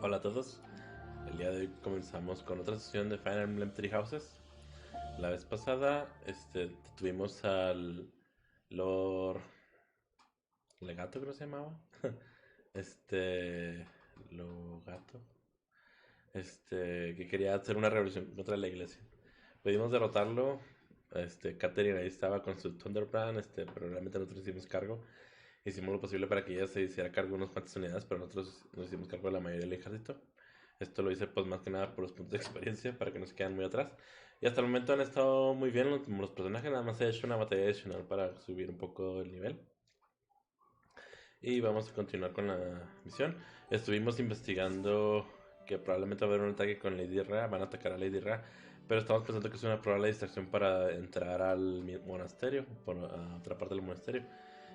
Hola a todos, el día de hoy comenzamos con otra sesión de Fire Emblem Three Houses. La vez pasada tuvimos al Lord Legato, creo que se llamaba. este Logato, que quería hacer una revolución contra la iglesia. Pudimos derrotarlo. Catherine ahí estaba con su Thunderbrand, pero realmente nosotros hicimos cargo. Hicimos lo posible para que ella se hiciera cargo de unas cuantas unidades, pero nosotros nos hicimos cargo de la mayoría del ejército. Esto lo hice pues más que nada por los puntos de experiencia, para que no se queden muy atrás. Y hasta el momento han estado muy bien los personajes, nada más he hecho una batalla adicional para subir un poco el nivel. Y vamos a continuar con la misión. Estuvimos investigando que probablemente va a haber un ataque con Lady Ra, van a atacar a Lady Ra, pero estamos pensando que es una probable distracción para entrar al monasterio, por a otra parte del monasterio.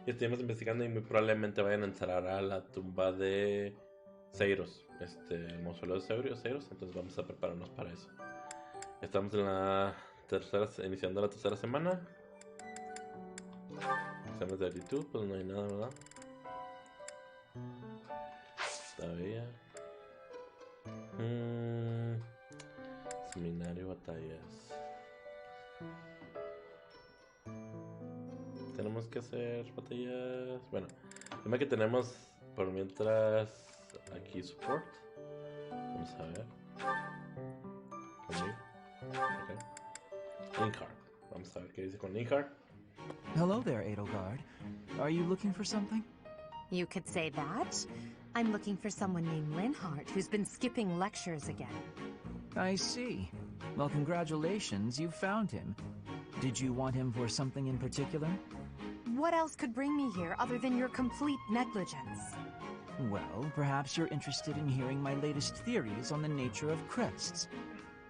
Y estuvimos investigando y muy probablemente vayan a entrar a la tumba de Seiros, el mausoleo de Seiros, entonces vamos a prepararnos para eso. Estamos en la iniciando la tercera semana. Exámenes de actitud, pues no hay nada, ¿verdad? Todavía. Seminario, batallas. Tenemos que hacer batallas. Bueno, el tema que tenemos por mientras aquí support. Vamos a ver. Conmigo. Ok. Linkard. Vamos a ver qué dice con Linkard. Hello there, Edelgard. Are you looking for something? You could say that. I'm looking for someone named Linhart who's been skipping lectures again. I see. Well, congratulations, you found him. Did you want him for something in particular? What else could bring me here other than your complete negligence? Well, perhaps you're interested in hearing my latest theories on the nature of crests.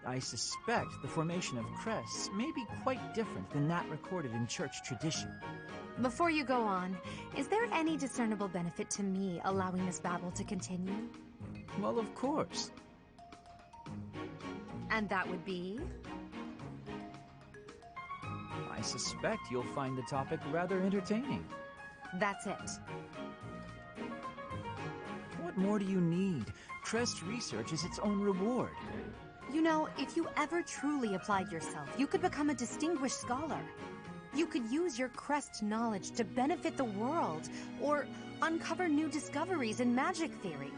I suspect the formation of crests may be quite different than that recorded in church tradition. Before you go on, is there any discernible benefit to me allowing this babble to continue? Well, of course. And that would be? I suspect you'll find the topic rather entertaining. That's it. What more do you need? Crest research is its own reward. You know, if you ever truly applied yourself, you could become a distinguished scholar. You could use your crest knowledge to benefit the world, or uncover new discoveries in magic theory.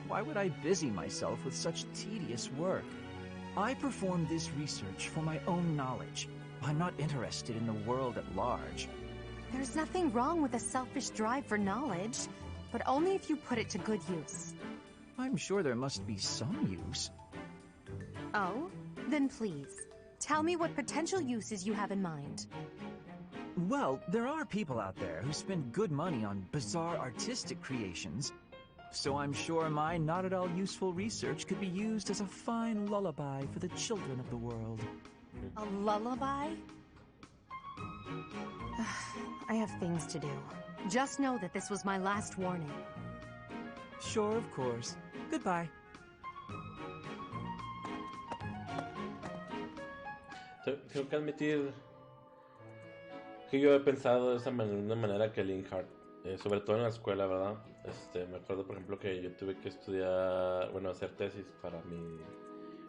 Why would I busy myself with such tedious work? I perform this research for my own knowledge. I'm not interested in the world at large. There's nothing wrong with a selfish drive for knowledge, but only if you put it to good use. I'm sure there must be some use. Oh? Then please, tell me what potential uses you have in mind. Well, there are people out there who spend good money on bizarre artistic creations. So I'm sure my not-at-all useful research could be used as a fine lullaby for the children of the world. A lullaby? I have things to do. Just know that this was my last warning. Sure, of course. Goodbye. Tengo que admitir que yo he pensado de esa una manera que Linkhart, sobre todo en la escuela, ¿verdad? Me acuerdo, por ejemplo, que yo tuve que estudiar, bueno, hacer tesis para mi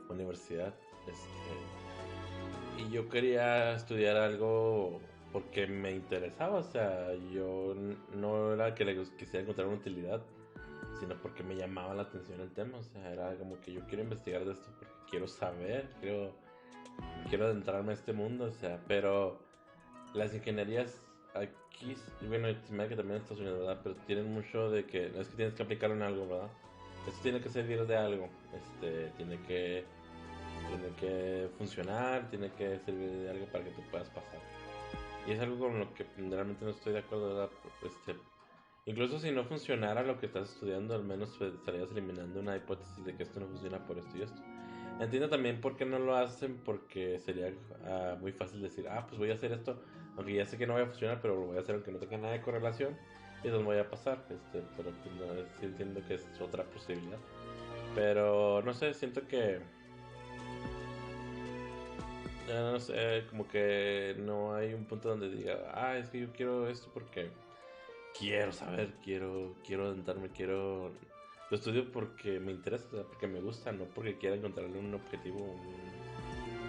universidad, y yo quería estudiar algo porque me interesaba, o sea, yo no era que le quisiera encontrar una utilidad, sino porque me llamaba la atención el tema, o sea, era como que yo quiero investigar de esto porque quiero saber, quiero adentrarme a este mundo, o sea, pero las ingenierías aquí, bueno, se me da que también en Estados Unidos, ¿verdad? Pero tienen mucho de que, es que tienes que aplicarlo en algo, ¿verdad? Esto tiene que servir de algo, tiene que funcionar, tiene que servir de algo para que tú puedas pasar. Y es algo con lo que realmente no estoy de acuerdo, ¿verdad? Incluso si no funcionara lo que estás estudiando, al menos pues, estarías eliminando una hipótesis de que esto no funciona por esto y esto. Entiendo también por qué no lo hacen, porque sería muy fácil decir, pues voy a hacer esto, aunque ya sé que no va a funcionar, pero lo voy a hacer aunque no tenga nada de correlación, y entonces voy a pasar, pero pues, no, sí entiendo que es otra posibilidad. Pero no sé, siento que no sé, como que no hay un punto donde diga, es que yo quiero esto porque quiero saber, quiero adentrarme, quiero Lo estudio porque me interesa, o sea, porque me gusta, no porque quiera encontrarle un objetivo,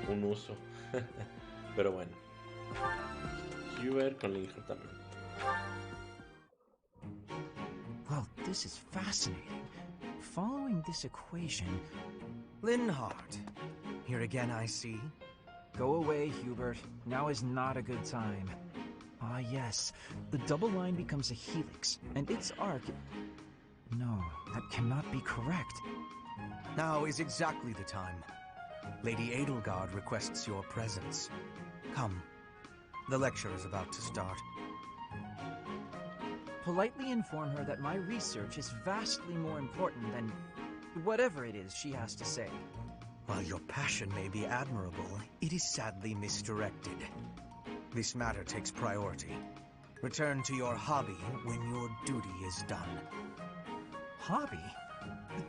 un uso. Pero bueno. Hubert con Lincoln también. Well, this is fascinating. Following this equation... Linhardt. Here again, I see. Go away, Hubert. Now is not a good time. Ah, yes. The double line becomes a helix, and its arc... No, that cannot be correct. Now is exactly the time. Lady Edelgard requests your presence. Come. The lecture is about to start. Politely inform her that my research is vastly more important than whatever it is she has to say. While your passion may be admirable, it is sadly misdirected. This matter takes priority. Return to your hobby when your duty is done. Hobby?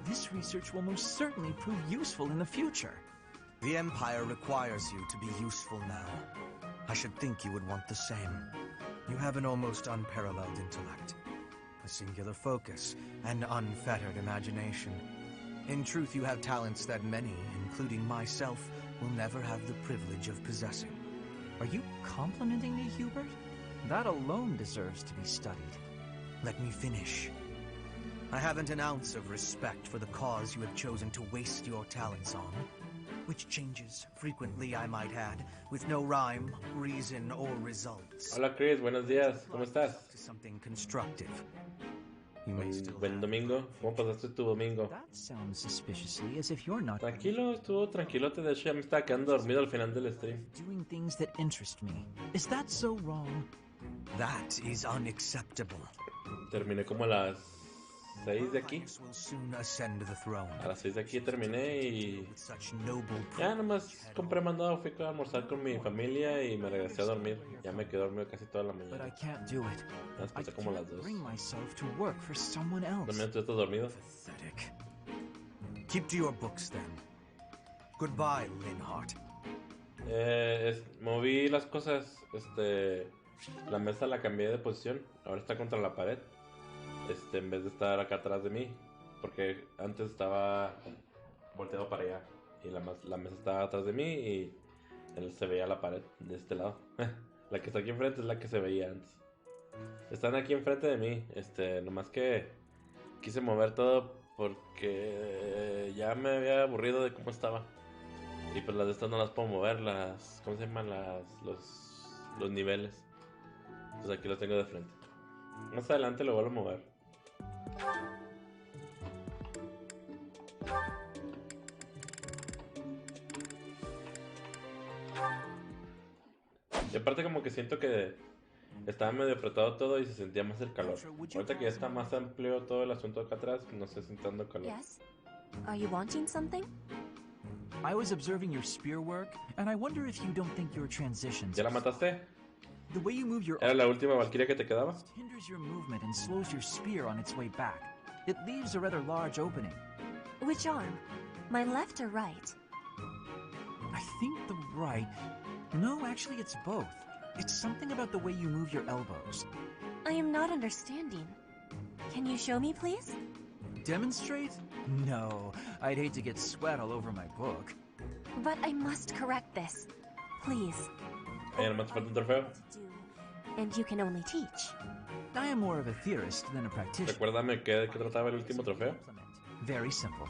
This research will most certainly prove useful in the future. The Empire requires you to be useful now. I should think you would want the same. You have an almost unparalleled intellect, a singular focus, and unfettered imagination. In truth, you have talents that many, including myself, will never have the privilege of possessing. Are you complimenting me, Hubert? That alone deserves to be studied. Let me finish. I haven't an ounce of respect for the cause you have chosen to waste your talents on, which changes frequently, I might add, with no rhyme, reason, or results. Hola Chris, buenos días, ¿cómo estás? To something constructive. You may still Buen domingo, ¿cómo pasaste tu domingo? That sounds suspiciously as if you're not Tranquilo, estuvo tranquilote, de hecho ya me estaba quedando dormido al final del stream. doing things that interest me. Is that so wrong? That is unacceptable. Terminé como a las 6 de aquí. Will soon ascend the throne. A las 6 de aquí terminé y With such noble ya nomás compré mandado, fui a almorzar con mi familia y me regresé a dormir. Ya me quedé dormido casi toda la But I mañana. can't do it. Ya I desperté como a las can't 2. bring myself to work for someone else. ¿También tú estás dormido? pathetic. Keep to your books then. Goodbye, Linhardt. Moví las cosas, la mesa la cambié de posición, ahora está contra la pared, en vez de estar acá atrás de mí, porque antes estaba volteado para allá y la mesa estaba atrás de mí y él se veía la pared de este lado. La que está aquí enfrente es la que se veía antes. Están aquí enfrente de mí, nomás que quise mover todo porque ya me había aburrido de cómo estaba. Y pues las de estas no las puedo mover, ¿cómo se llaman? Los niveles. Pues aquí los tengo de frente. Más adelante lo vuelvo a mover. Y aparte como que siento que estaba medio apretado todo y se sentía más el calor. Ahorita que ya está más amplio todo el asunto acá atrás, no sé sintiendo calor. Yes? Are you wanting something? I was observing your spear work, and I wonder if you don't think your transitions... ¿Ya la mataste? The way you move your ¿Era la última valquiria que te quedaba? hinders your movement and slows your spear on its way back. It leaves a rather large opening. Which arm? My left or right? I think the right... No, actually it's both. It's something about the way you move your elbows. I am not understanding. Can you show me, please? Demonstrate? No, I'd hate to get sweat all over my book. But I must correct this. Please. Ahí nomás te falta un trofeo. And you can only teach. I am more of a theorist than a practitioner. Recuérdame de qué trataba el último trofeo. Very simple.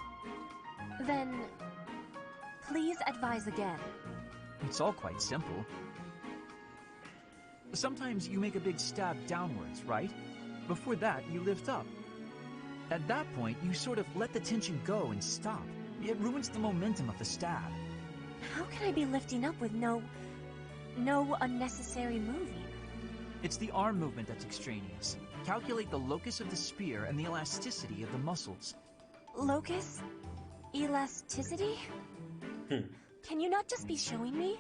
Then, please advise again. It's all quite simple. Sometimes you make a big stab downwards, right? Before that, you lift up. At that point, you sort of let the tension go and stop. It ruins the momentum of the stab. How can I be lifting up with no unnecessary moving? It's the arm movement that's extraneous. Calculate the locus of the spear and the elasticity of the muscles. Locus? Elasticity? Can you not just be showing me?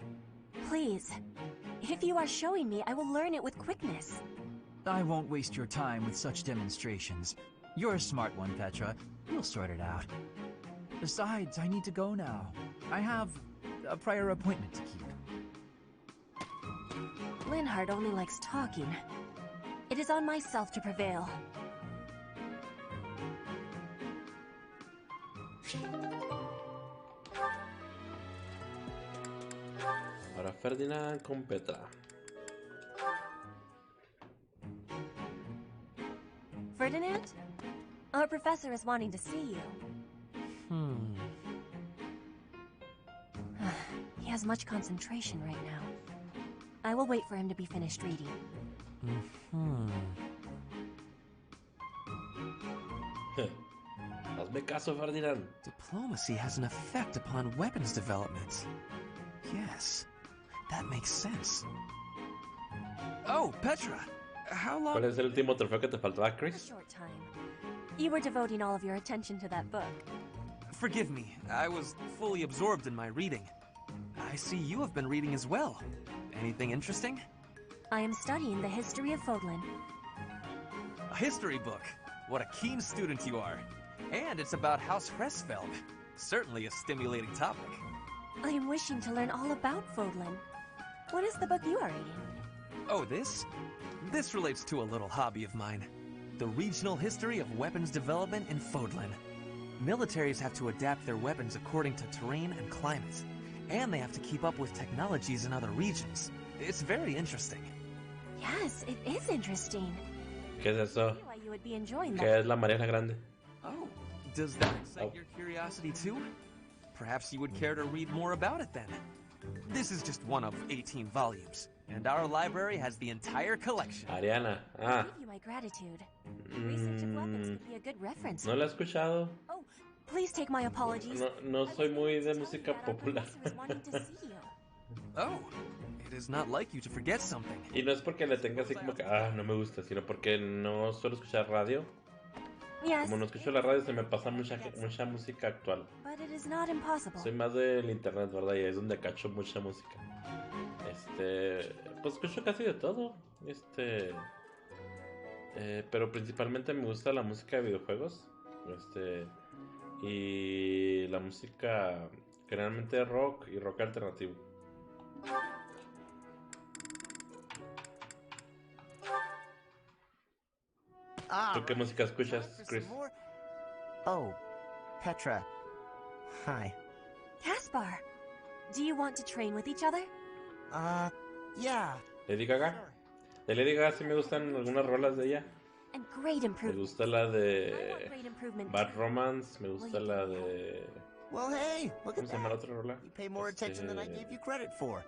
Please. If you are showing me, I will learn it with quickness. I won't waste your time with such demonstrations. You're a smart one, Petra. You'll sort it out. Besides, I need to go now. I have a prior appointment to keep. Linhardt only likes talking. It is on myself to prevail. Ahora Ferdinand con Petra. Ferdinand? Our professor is wanting to see you. He has much concentration right now. I will wait for him to be finished reading. Hazme caso, Ferdinand. Diplomacy has an effect upon weapons development. Yes, that makes sense. Oh, Petra! How long... ¿Cuál es el último trofeo que te faltaba, A Chris? short time. You were devoting all of your attention to that book. Forgive me, I was fully absorbed in my reading. I see you have been reading as well. Anything interesting? I am studying the history of Fodlan. A history book. What a keen student you are. And it's about House Hresfeld. Certainly a stimulating topic. I am wishing to learn all about Fodlan. What is the book you are reading? Oh, this? This relates to a little hobby of mine. The regional history of weapons development in Fodlan. Militaries have to adapt their weapons according to terrain and climate. And they have to keep up with technologies in other regions. It's very interesting. Yes, it is interesting. ¿Qué es eso? I see why you would be enjoying ¿Qué that. es la Mariana Grande? Oh, does that excite Oh. your curiosity too? Perhaps you would care to read more about it then. This is just one of 18 volumes, and our library has the entire collection. Ariana. I Ah, give you my gratitude. Research of weapons mm, could be a good reference. no la he escuchado. Oh, please take my apologies. No soy muy de I was música told that our popular. professor is wanting to see you. Oh, it is not like you to forget something. Y no es porque le tenga así como que, no me gusta, sino porque no suelo escuchar radio. Yes, Como no escucho la radio, se me pasa mucha música actual. but it is not impossible. Soy más del internet, ¿verdad? Y ahí es donde cacho mucha música. Pues escucho casi de todo. Pero principalmente me gusta la música de videojuegos. Y la música generalmente rock y rock alternativo. ¿Tú qué música escuchas, Chris? Oh, Petra. Hi. Caspar, do you want to train with each other? Yeah. Lady Gaga. Sure. De Lady Gaga sí me gustan algunas rolas de ella. And great Me improvement. gusta la I want de great improvement. Bad Romance. Me gusta la de... Well, hey, look ¿Cómo at se llama la that. otra rola? You pay more attention than I gave you credit for.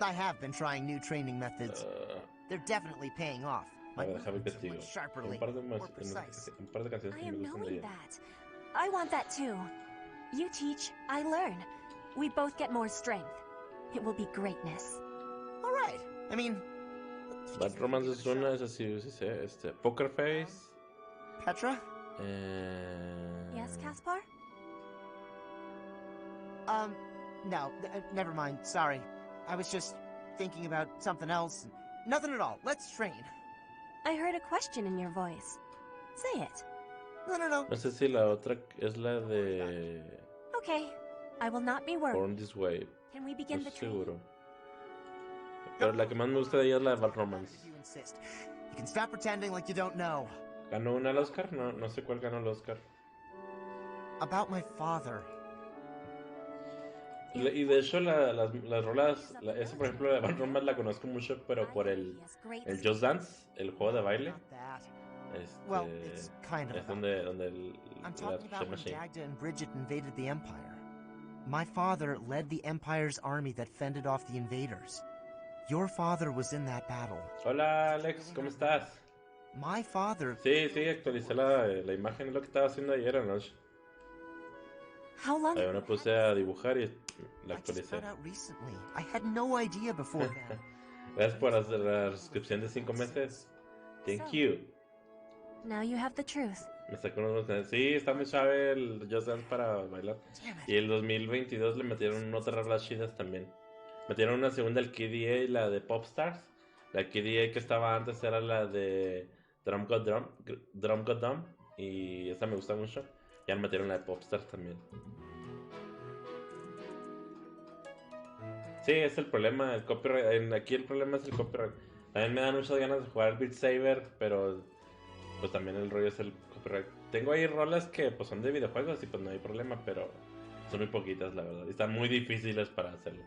I have been trying new training methods. They're definitely paying off. My A ver, déjame movements are investigo. much sharper Un lately, par de, more precise. un par de canciones I que me am gustan de knowing ella. that. I want that too. You teach, I learn. We both get more strength. It will be greatness. All right. I mean, Bad Romance es una, es así, sí sé, Poker Face. Petra? Yes, Caspar? No, never mind. Sorry. I was just thinking about something else. Nothing at all. Let's train. I heard a question in your voice. Say it. No. No sé si la otra es la de Okay. I will not be worried. Born This Way. Can we No begin the estoy training? seguro. Pero la que más me gusta de ella es la de Bad Romance. If you insist. You can stop pretending like you don't know. ¿Ganó una al Oscar? No sé cuál ganó el Oscar. About my father. Y de hecho las rolas, esa por ejemplo la de Bad Romance la conozco mucho, pero por el Just Dance, el juego de baile. About that. Well, it's kind of Es about donde I'm la talking about when machine. Dagda and Bridget invaded the Empire. My father led the Empire's army that fended off the invaders. Your father was in that battle. Hola Alex, ¿cómo estás? My father... Sí, actualicé la imagen, es lo que estaba haciendo ayer anoche. How long? Ahí me puse a dibujar y la I just actualicé. found out recently. I had no idea before that. Gracias por hacer la suscripción de 5 meses. Thank you. Now you have the truth. Me sacó unos meses. Sí, está muy suave el Just Dance para bailar. Damn it. Y el 2022 le metieron otras rolas chidas también. Metieron una segunda, el KDA, la de Popstars. La KDA que estaba antes era la de Drum God Dumb. Y esa me gusta mucho. Ya metieron la de Popstars también. Sí, es el problema, el copyright. Aquí el problema es el copyright. También me dan muchas ganas de jugar Beat Saber, pero pues también el rollo es el copyright. tengo ahí rolas que pues son de videojuegos y pues no hay problema, pero son muy poquitas, la verdad. Y están muy difíciles para hacerlo.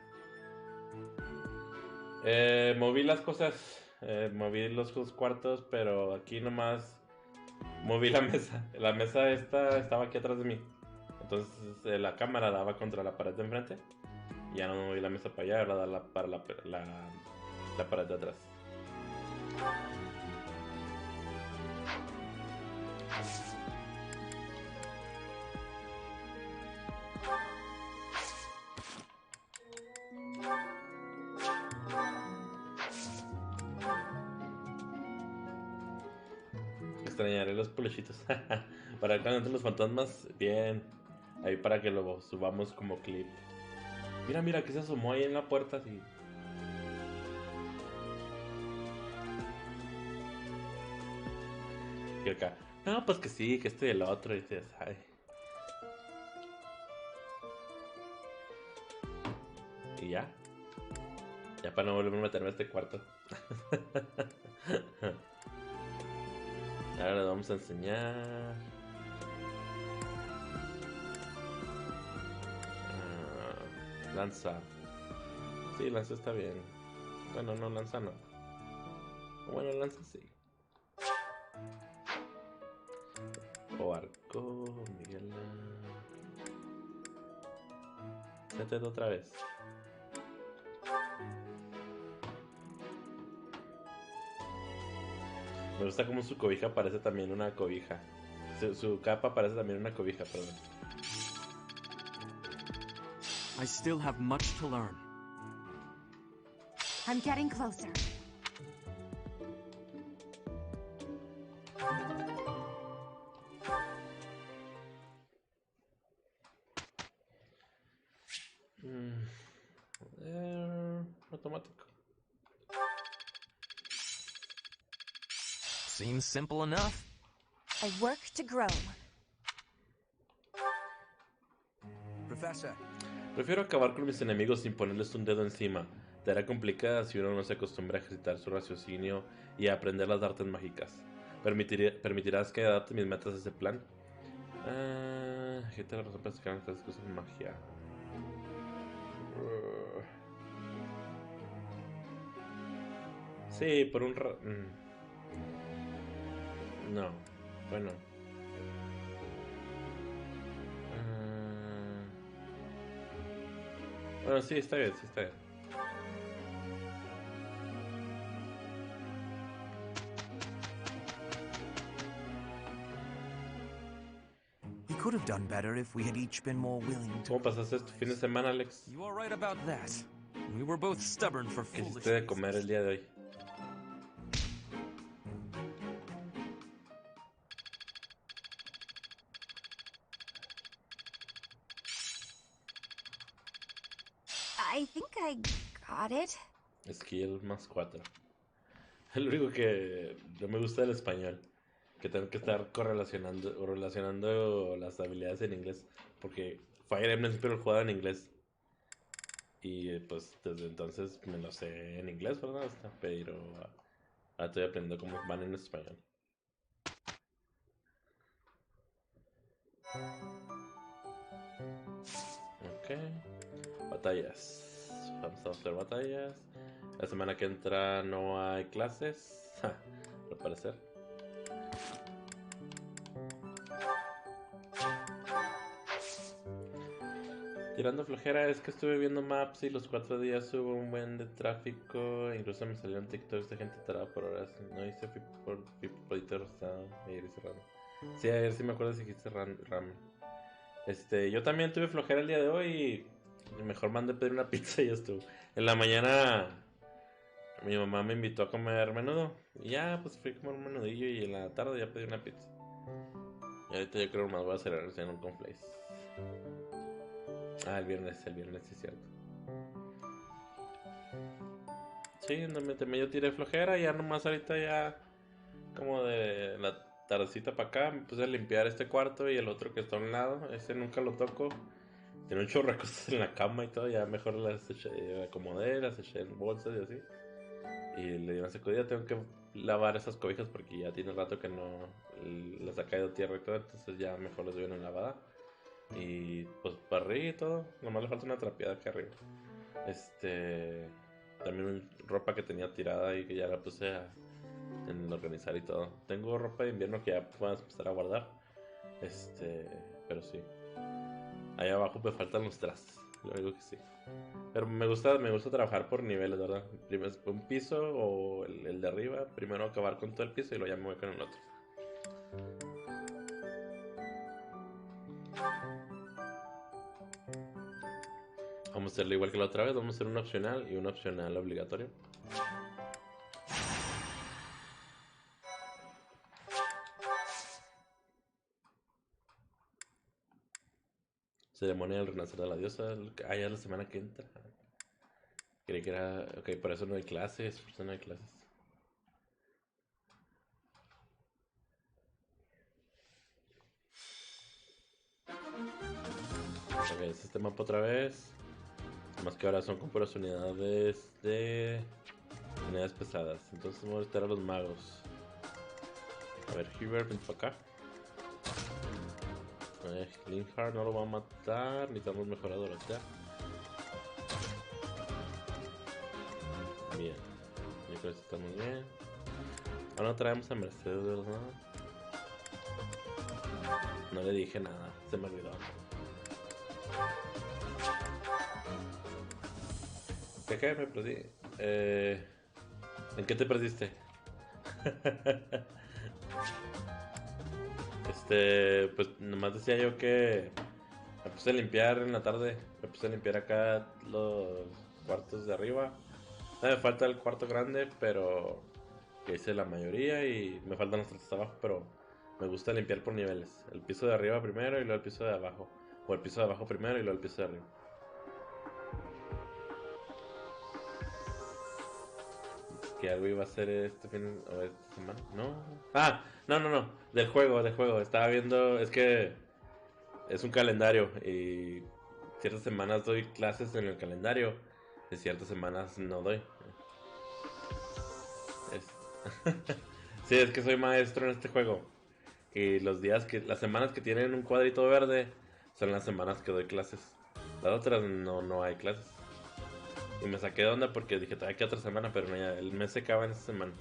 Moví las cosas, moví los cuartos, pero aquí nomás moví la mesa. La mesa esta estaba aquí atrás de mí. Entonces la cámara daba contra la pared de enfrente. Y ya no moví la mesa para allá, ahora da para la pared de atrás. Extrañaré los peluchitos. Para cuando entren los fantasmas, bien. Ahí para que lo subamos como clip. Mira, mira, que se asomó ahí en la puerta así. Y acá, no, pues que sí, que este y el otro, y ya sabe. Y ya. Ya para no volver a meterme a este cuarto. Ahora les vamos a enseñar. Lanza. Sí, lanza está bien. Bueno, no, lanza no. Bueno, lanza sí. O arco, Miguel. Métete otra vez. Me gusta como su cobija parece también una cobija. Su capa parece también una cobija, perdón. I still have much to learn. I'm getting closer. Automático. Seems simple enough. I work to grow. Professor, Prefiero acabar con mis enemigos sin ponerles un dedo encima. Tarea complicada si uno no se acostumbra a ejercitar su raciocinio y a aprender las artes mágicas. ¿Permitirás que adapte mis metas a ese plan? Gente, la razón para sacar estas cosas de magia. Sí, por un no, bueno. Bueno, sí, está bien, sí, está bien. we could have done better if we had each been more willing to. ¿Cómo pasaste tu fin de semana, Alex? You are right about that. We were both stubborn for ¿Qué foolish hiciste de comer el día de hoy? I think I got it. Skill más 4. Es lo único que no me gusta del español. Que tengo que estar relacionando las habilidades en inglés. Porque Fire Emblem siempre lo he jugado en inglés. Y pues desde entonces me lo sé en inglés, ¿verdad? Pero ahora estoy aprendiendo cómo van en español. Ok. Batallas. Vamos a hacer batallas. La semana que entra no hay clases. Al parecer. Tirando flojera es que estuve viendo maps y los 4 días hubo un buen de tráfico. Incluso me salieron TikToks de gente tarada por horas. No hice pipodito rostado ayer hice ramen. Sí, ayer sí me acuerdo si dijiste ramen. Yo también tuve flojera el día de hoy y mejor mandé pedir una pizza y ya estuvo. En la mañana mi mamá me invitó a comer menudo y ya pues fui a comer un menudillo y en la tarde ya pedí una pizza. Y ahorita yo creo que más voy a hacer un cornflakes. Ah, el viernes sí es cierto. Sí, no yo tiré flojera y ya nomás ahorita ya como de la tardecita para acá me puse a limpiar este cuarto y el otro que está a un lado, ese nunca lo toco. Tiene un chorro de cosas en la cama y todo, ya mejor las acomodé, las eché en bolsas y así. Y le di una sacudida, tengo que lavar esas cobijas porque ya tiene rato que no les ha caído tierra y todo, entonces ya mejor les doy una lavada. Y pues barrí y todo, nomás le falta una trapeada acá arriba. También ropa que tenía tirada y que ya la puse en organizar y todo. Tengo ropa de invierno que ya puedo empezar a guardar. Pero sí. Ahí abajo me faltan los trastes, lo digo que sí. Pero me gusta trabajar por niveles, ¿verdad? Primero un piso o el de arriba, primero acabar con todo el piso y luego ya me voy con el otro. Vamos a hacerlo igual que la otra vez, vamos a hacer un opcional y un opcional obligatorio. Ceremonia del renacer de la diosa. Ah, ya es la semana que entra. Creí que era... Ok, por eso no hay clases, por eso no hay clases. Ok, es este mapa otra vez. Más que ahora son con puras unidades de... unidades pesadas. Entonces vamos a estar a los magos. A ver, Hiver, ven para acá. Linhard no lo va a matar. Necesitamos mejoradoras ya. Bien. Yo creo que estamos bien. Ahora no traemos a Mercedes, ¿verdad? No le dije nada, se me olvidó. ¿Qué? Me perdí. ¿En qué te perdiste? Pues nomás decía yo que me puse a limpiar en la tarde. Me puse a limpiar acá los cuartos de arriba. Me falta el cuarto grande, pero que hice la mayoría y me faltan los trastes abajo, pero me gusta limpiar por niveles. El piso de arriba primero y luego el piso de abajo. O el piso de abajo primero y luego el piso de arriba. ¿Qué algo iba a hacer este fin o esta semana? No. Ah, no. Del juego. Estaba viendo, es que es un calendario y ciertas semanas doy clases en el calendario y ciertas semanas no doy. Sí, es que soy maestro en este juego. Y las semanas que tienen un cuadrito verde son las semanas que doy clases. Las otras no hay clases. Y me saqué de onda porque dije, todavía queda otra semana, pero no, ya, el mes se acaba en esta semana.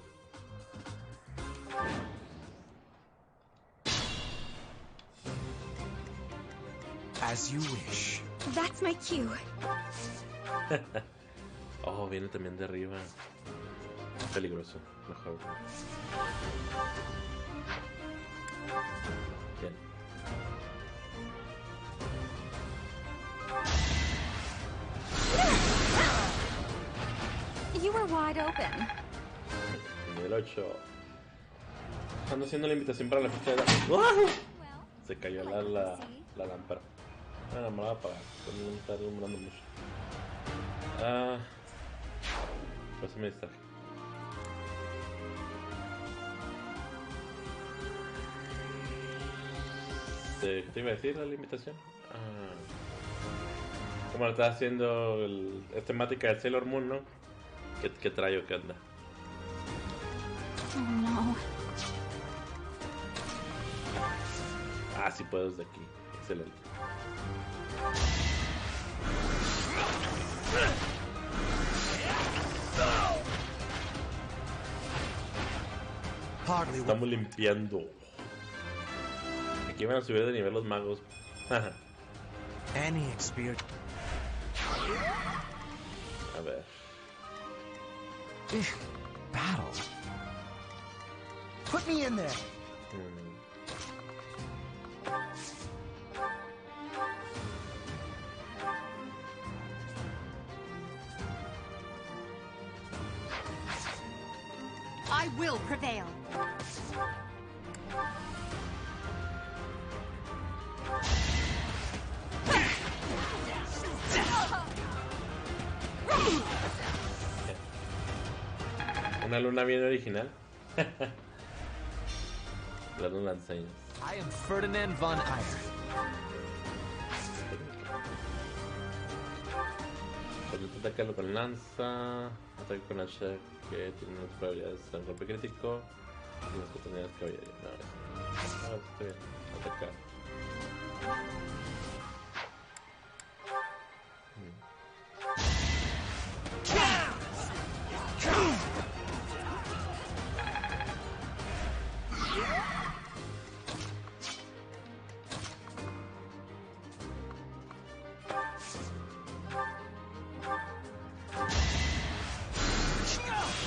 As you wish. That's my cue. Oh, viene también de arriba. Peligroso, mejor. Bien. You were wide open. Nivel 8. Ando haciendo la invitación para la fiesta de la... Se cayó la lámpara. No me la voy a apagar. Me está alumbrando mucho. Pues me distraje. ¿Qué te iba a decir de la invitación? Como lo estaba haciendo es temática del Sailor Moon, ¿no? ¿Qué trae o qué onda? Oh no. Sí puedo desde aquí. Excelente. Estamos limpiando. Aquí van a subir de nivel los magos. Any experience. A ver. Battle. Put me in there. I will prevail. Una luna bien original. Las no la enseñas. I am Ferdinand von Eyre. Atácalo con lanza. Ataca con hacha que tiene unas probabilidades de un golpe crítico. Y unas oportunidades caballería. No, está bien. Atacar.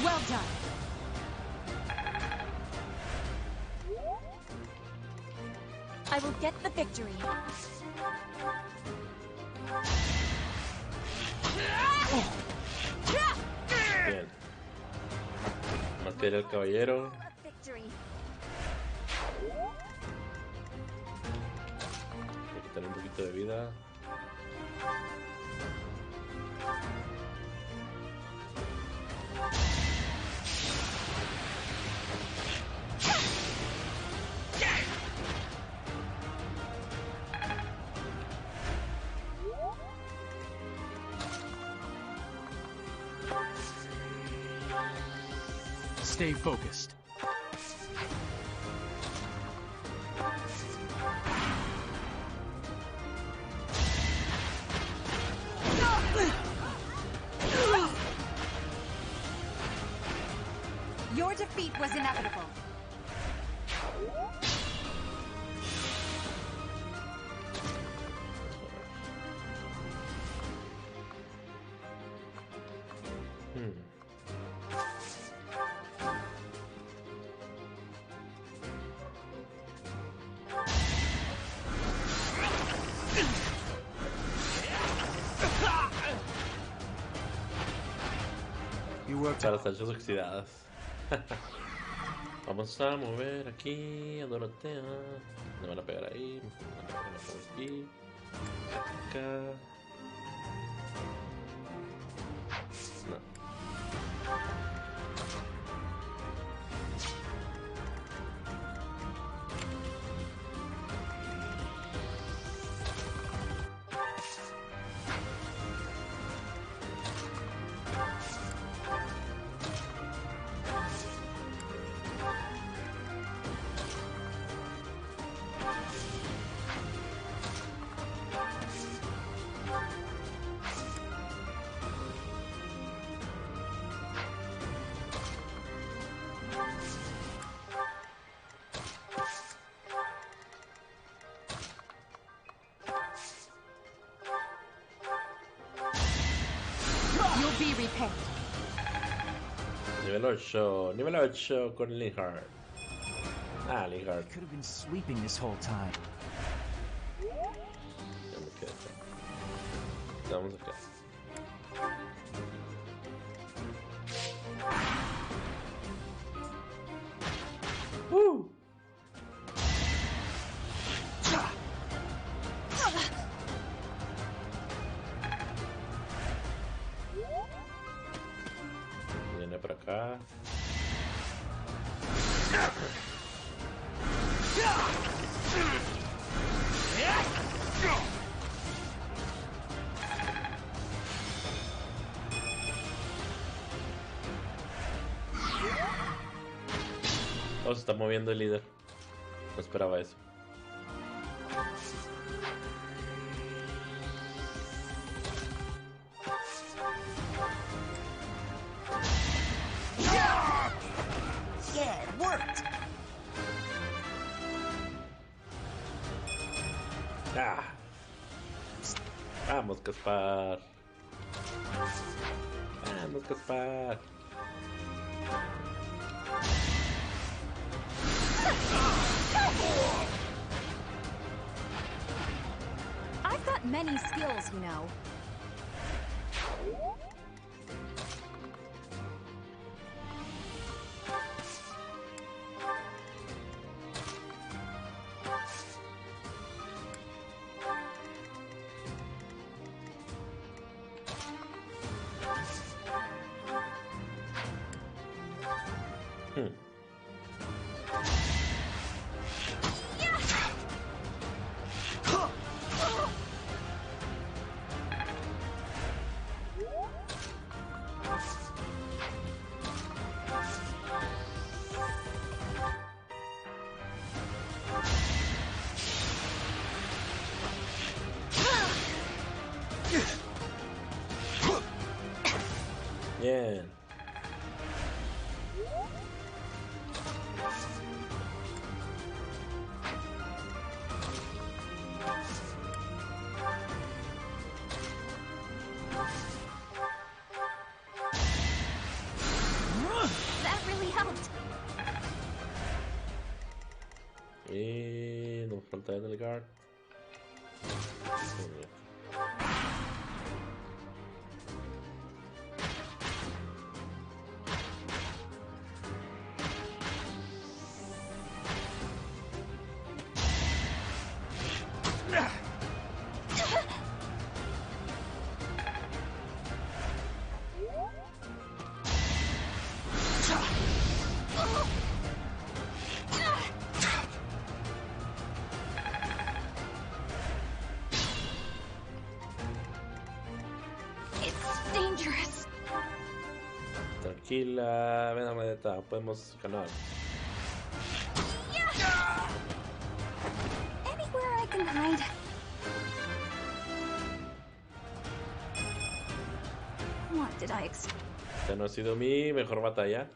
Well done. I will get the victory. Bien. Más que el caballero. A victory. Hay que quitarle un poquito de vida. Stay focused. Your defeat was inevitable. You worked Para las salsas oxidadas. Vamos a mover aquí a Dorotea. Me van a pegar ahí. Me van a pegar aquí. Acá. No. You'll be repaid. Nivel 8. Nivel 8 con Linhardt. Ah, Linhardt. Could have been sleeping this whole time. Ya me quedé acá. Vamos acá. Viene por acá. Oh, se está moviendo el líder. No esperaba eso. Yeah, it worked! Ah. Vamos, Caspar. Vamos, Caspar. I've got many skills, you know. Bien. That really helped. Y nos falta el guard. It's dangerous. Tranquila, ven a Medeta, podemos ganar. Anywhere I can hide. What did I expect? Esta no ha sido mi mejor batalla.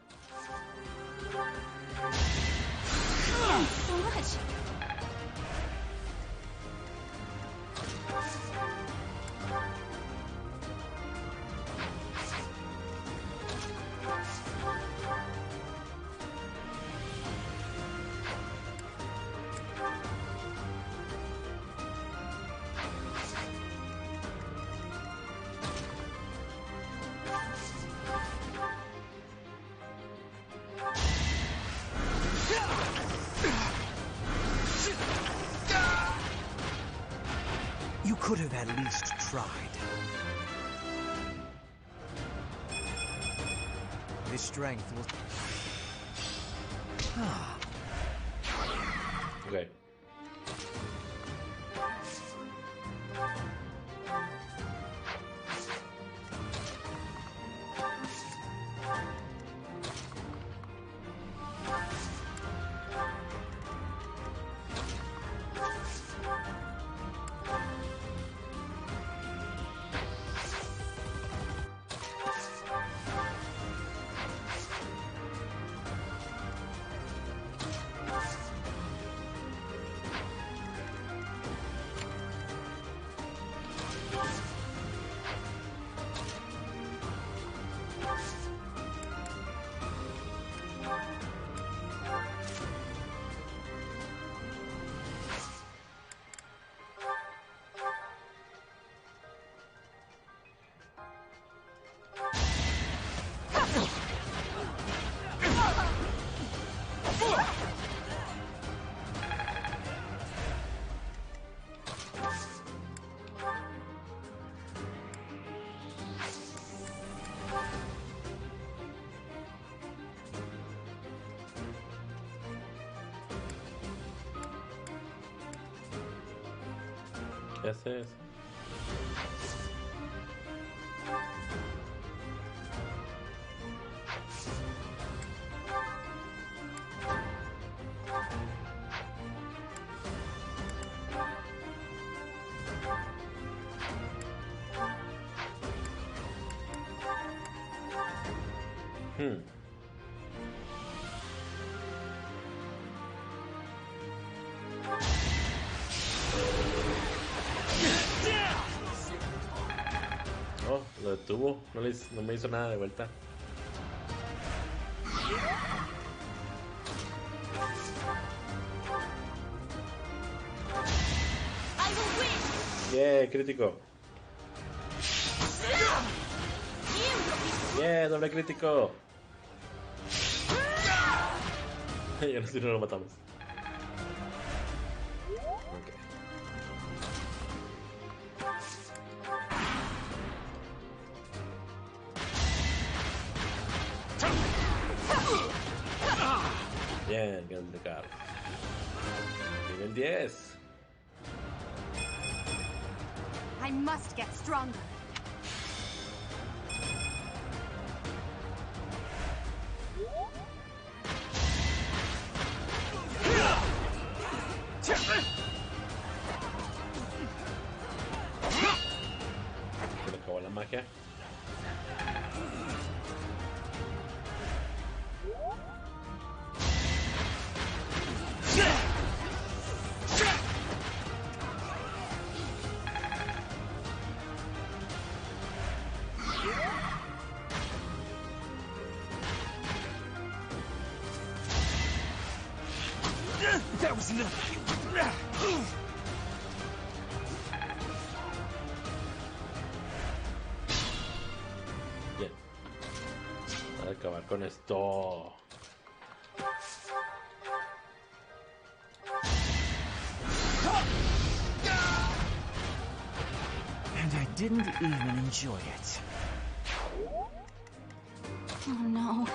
So much. You could have at least tried. This strength will... Ok. ¿Qué haces? Oh, lo detuvo. No me hizo nada de vuelta. Yeah, crítico. Yeah, doble crítico. Ya no sé si no lo matamos. Ok. Bien, gran de carro. Nivel 10. I must get stronger. Se le acabó la magia. That was nothing. Bien. Voy a acabar con esto. And I didn't even enjoy it. Oh no.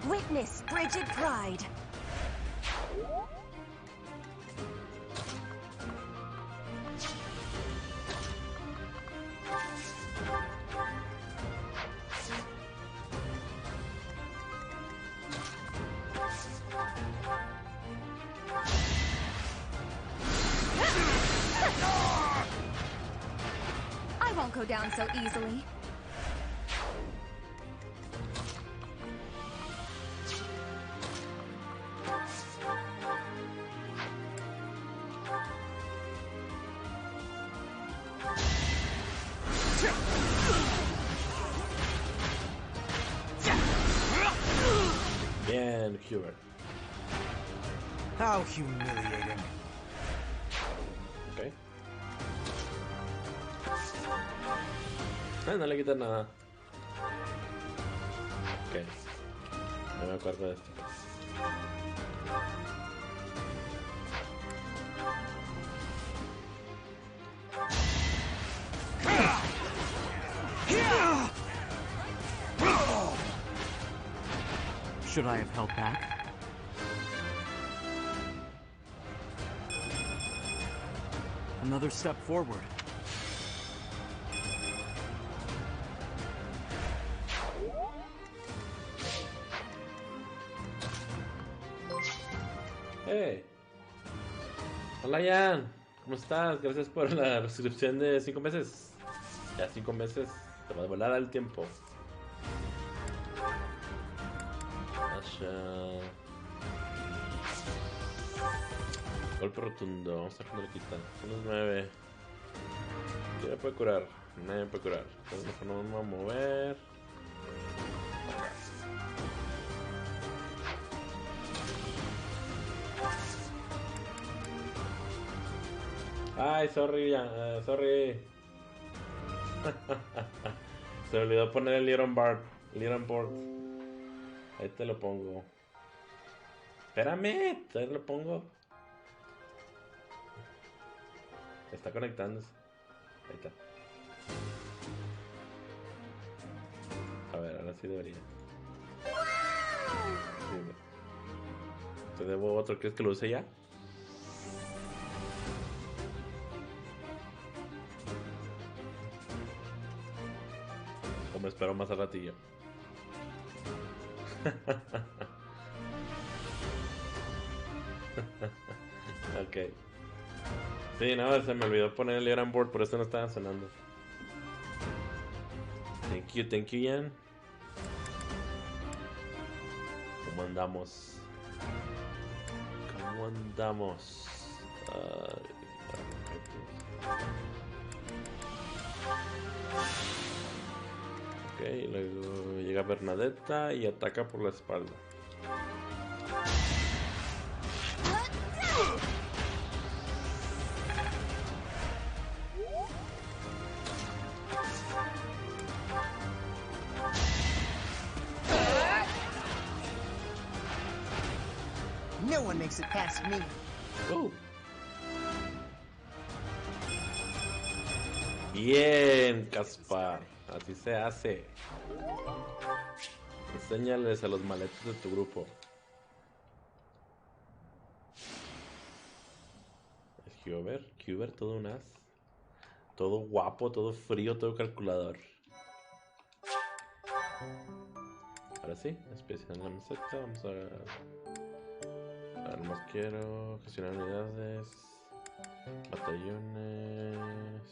Witness frigid pride. I won't go down so easily. Bien, Hubert. How humiliating. Ok. No le quitas nada. Ok. No me acuerdo de esto. Should I have held back? Another step forward. Hey. Hola, Jan. ¿Cómo estás? Gracias por la suscripción de 5 meses. Ya 5 meses te va a volar al tiempo. Golpe rotundo. Vamos a ver cuándo le quitan. Unos 9. ¿Quién me puede curar? Nadie me puede curar. Entonces mejor no vamos a mover. Ay, sorry, ya, sorry. Se me olvidó poner el Little Board. Ahí te lo pongo. Espérame, te lo pongo. Está conectándose. Ahí está. A ver, ahora sí debería. Sí, te debo otro. ¿Crees que lo use ya? O me espero más al ratillo. Ok. Sí, no, se me olvidó poner el Gran Board, por eso no estaba sonando. Thank you, Ian. ¿Cómo andamos? ¿Cómo andamos? Ok, luego llega Bernadetta y ataca por la espalda. No one makes it past me. Bien, Caspar. Así se hace. Enséñales a los maletos de tu grupo. Es Hubert, todo un as. Todo guapo, todo frío, todo calculador. Ahora sí, especial en la meseta. Vamos a ver. Más quiero gestionar unidades. Batallones.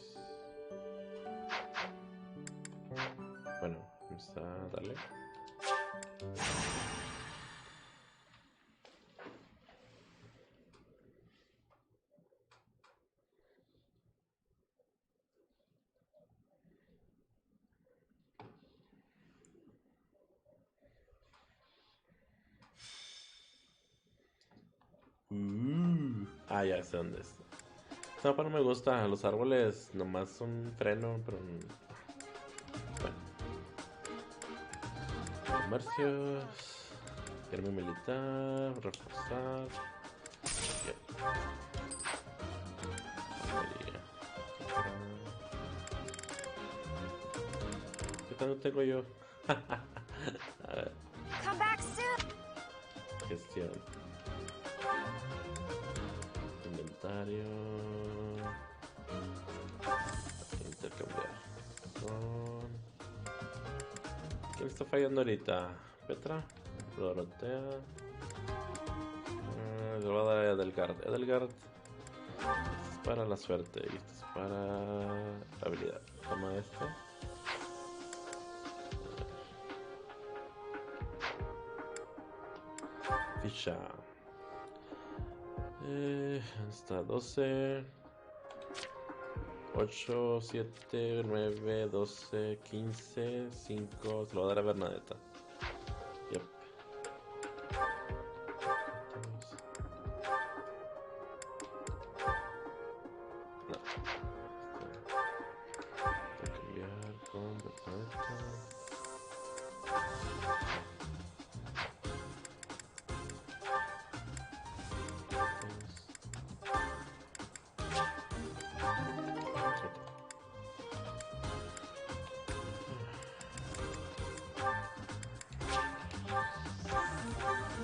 Bueno, vamos a darle. Ah, ya sé dónde es. Esta mapa no me gusta. Los árboles nomás son un freno, pero... Bueno. Comercios. Arma militar. Reforzar. Yep. ¿Qué tanto tengo yo? A ver. Come back soon. Gestión. Inventario. Intercambiar. ¿Quién está fallando ahorita? Petra. Dorotea. Le voy a dar a Edelgard. Edelgard. Esto es para la suerte. Y esto es para la habilidad. Toma esto. Ficha. Está 12, 8, 7, 9, 12, 15, 5. Se lo voy a dar a Bernadetta. Yep. No. Voy a cambiar con Bernadetta.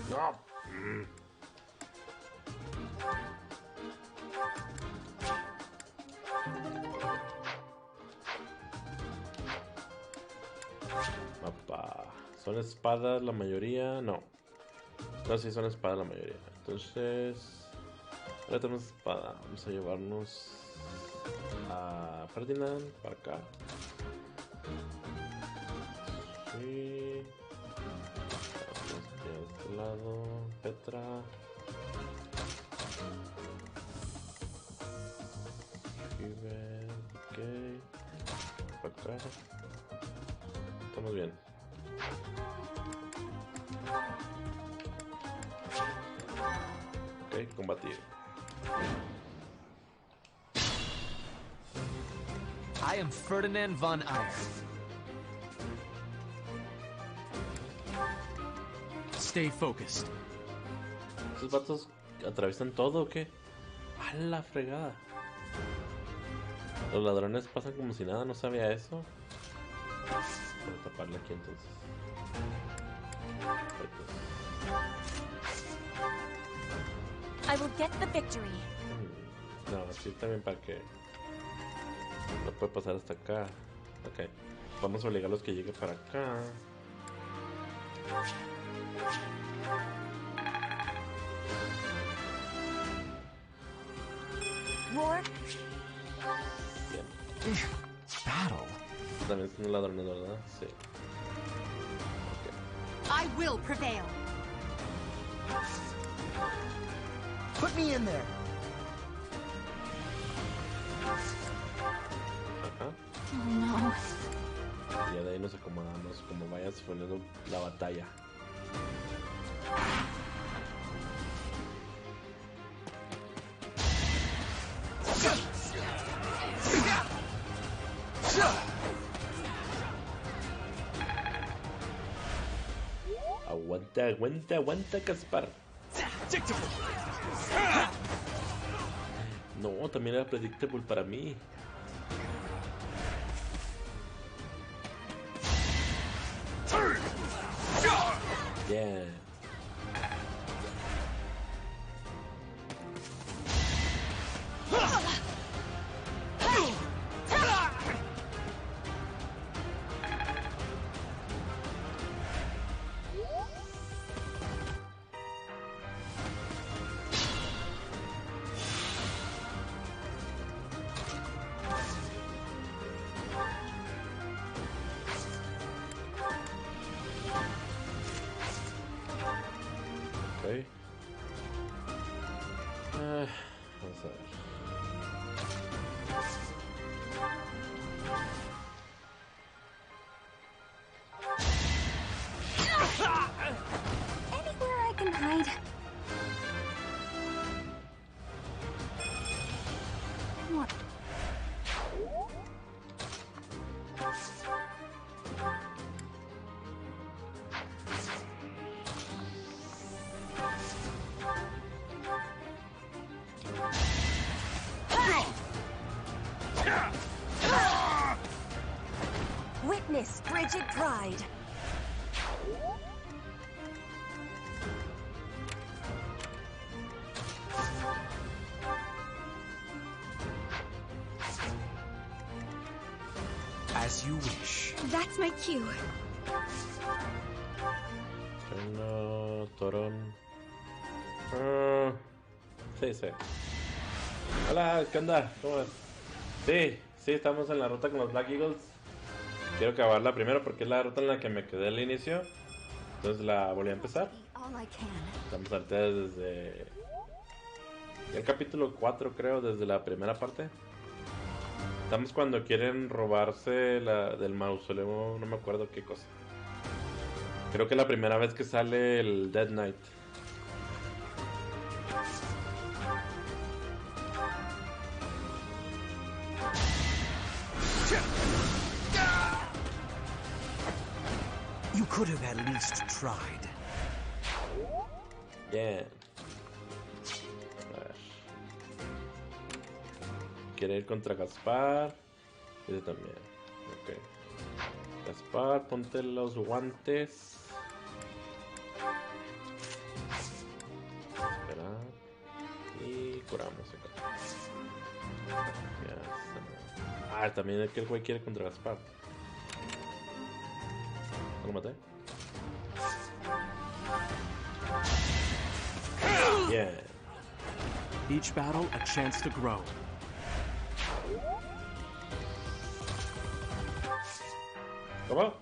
No. Papá. ¿Son espadas la mayoría? No. No, sí son espadas la mayoría. Entonces... ahora tenemos espada. Vamos a llevarnos a Ferdinand para acá. Sí. Vamos a este lado. Petra. River. Ok. Para acá. Estamos bien. Ok, combatir. I am Ferdinand von Eyre. Stay focused. ¿Estos vatos atraviesan todo o qué? ¡A la fregada! Los ladrones pasan como si nada, no sabía eso. Voy a taparle aquí entonces. Perfecto. I will get the victory. No, así también para que no puede pasar hasta acá. Ok, vamos a obligarlos que llegue para acá. Roar. Bien. Battle? También son ladrones, ¿verdad? Sí. I will prevail. Put me in there. Ajá. Oh no. Y ya de ahí nos acomodamos como vaya sucediendo la batalla. Aguanta, aguanta, aguanta, Caspar. No, también era predictable para mí. Yeah. Ok. Vamos a ver. Anywhere I can hide. pride. As you wish. That's my cue. Freno, Torón. Sí, sí. Hola, ¿qué onda? ¿Cómo ves? Sí, estamos en la ruta con los Black Eagles. Quiero acabarla primero porque es la ruta en la que me quedé al inicio. Entonces la volví a empezar. All I can. Estamos ahorita desde el capítulo 4, creo, desde la primera parte. Estamos cuando quieren robarse del mausoleo, no me acuerdo qué cosa. Creo que es la primera vez que sale el Dead Knight. You could have at least tried. Bien. A ver. Quiere ir contra Gaspar. Ese también. Ok. Gaspar, ponte los guantes. Espera. Y curamos acá. Ya está. También es que el güey quiere contra Gaspar. ¿Lo maté? Bien. Each battle a chance to grow. ¿Cómo?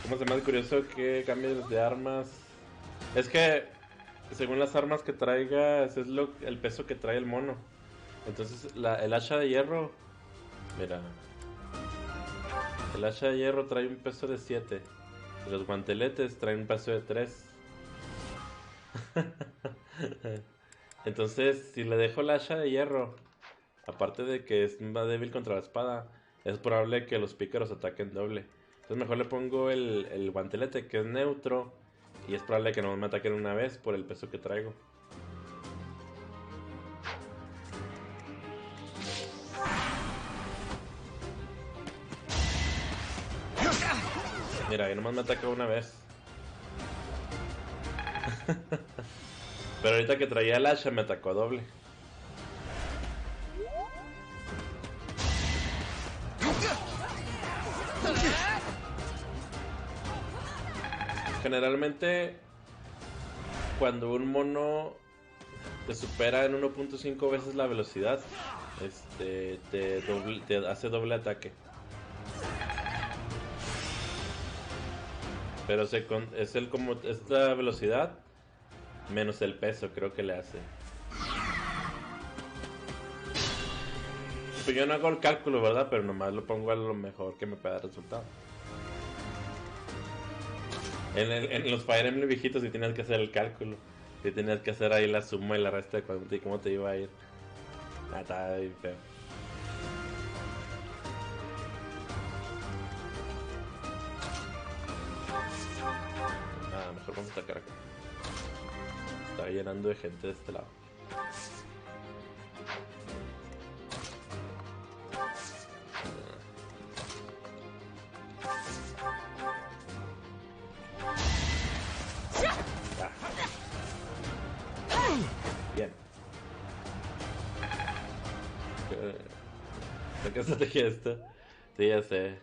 ¿Cómo se me hace curioso que cambies de armas? Es que según las armas que traiga, ese es el peso que trae el mono. Entonces el hacha de hierro, mira, el hacha de hierro trae un peso de 7 y los guanteletes traen un peso de 3. Entonces si le dejo el hacha de hierro, aparte de que es más débil contra la espada, es probable que los pícaros ataquen doble. Entonces mejor le pongo el guantelete que es neutro y es probable que no me ataquen una vez por el peso que traigo. Mira, ahí nomás me ataca una vez. Pero ahorita que traía el hacha me atacó doble. Generalmente, cuando un mono te supera en 1.5 veces la velocidad, te hace doble ataque. Pero es la velocidad menos el peso, creo que le hace. Pues yo no hago el cálculo, ¿verdad? Pero nomás lo pongo a lo mejor que me pueda dar resultado. En los Fire Emblem viejitos sí tenías que hacer el cálculo. Sí tenías que hacer ahí la suma y la resta de cómo te iba a ir. Está bien feo. Mejor vamos a atacar acá. Está llenando de gente de este lado. Bien. ¿Qué estrategia es esto? Sí, ya sé.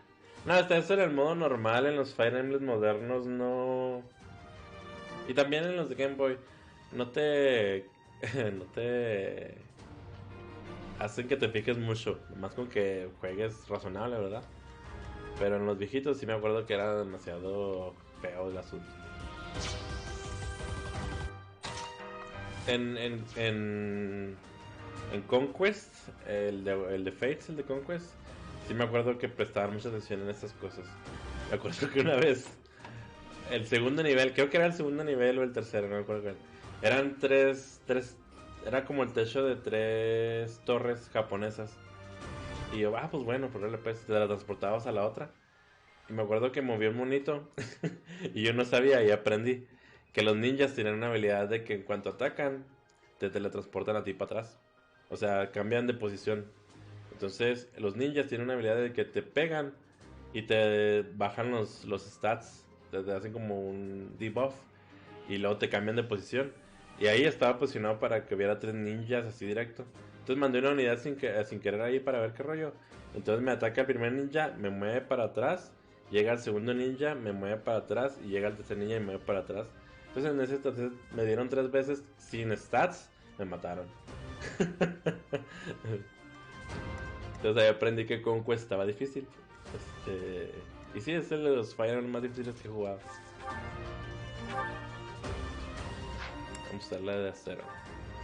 No, eso en el modo normal, en los Fire Emblem modernos no... Y también en los de Game Boy, no te hacen que te fijes mucho, más con que juegues razonable, ¿verdad? Pero en los viejitos sí me acuerdo que era demasiado feo el asunto. En Conquest, el de Fates, el de Conquest, sí me acuerdo que prestaban mucha atención en estas cosas. Me acuerdo que una vez, el segundo nivel, creo que era el segundo nivel o el tercero, no me acuerdo cuál. Eran tres, era como el techo de 3 torres japonesas. Y yo, pues bueno, por pues te la transportabas a la otra. Y me acuerdo que movió un monito y yo no sabía y aprendí que los ninjas tienen una habilidad de que en cuanto atacan, te teletransportan a ti para atrás. O sea, cambian de posición. Entonces, los ninjas tienen una habilidad de que te pegan y te bajan los stats. Te hacen como un debuff y luego te cambian de posición. Y ahí estaba posicionado para que hubiera 3 ninjas así directo. Entonces mandé una unidad sin querer ahí para ver qué rollo. Entonces me ataca el primer ninja, me mueve para atrás. Llega el segundo ninja, me mueve para atrás. Y llega el tercer ninja y me mueve para atrás. Entonces en ese entonces me dieron 3 veces sin stats. Me mataron. Entonces ahí aprendí que Conquest estaba difícil. Y sí, es de los Fire más difíciles que he jugado. Vamos a usar la de acero.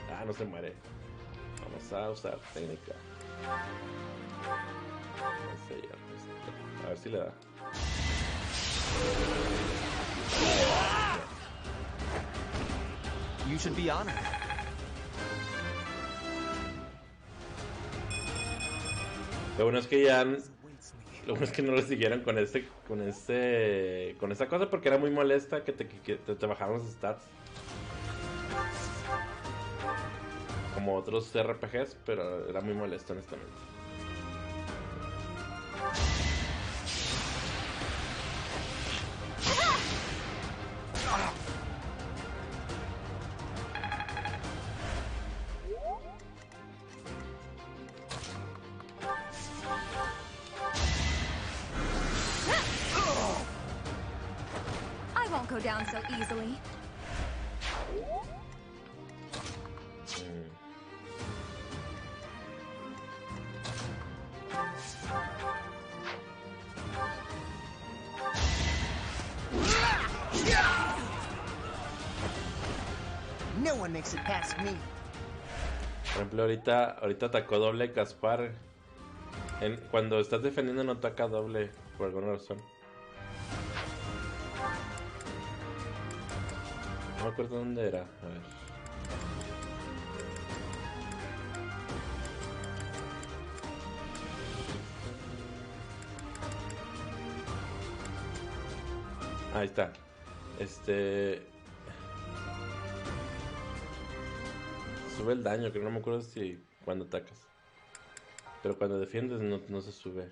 Ah, no se muere. Vamos a usar técnica. A ver si le da. You should be honored. Lo bueno es que ya... Lo bueno es que no lo siguieron con esa cosa porque era muy molesta que te bajaran los stats. Como otros RPGs, pero era muy molesto honestamente. I won't go down so easily. No one makes it past me. Por ejemplo, ahorita atacó doble Caspar. Cuando estás defendiendo no ataca doble por alguna razón. No me acuerdo dónde era. A ver. Ahí está. Sube el daño, que no me acuerdo si cuando atacas. Pero cuando defiendes no se sube.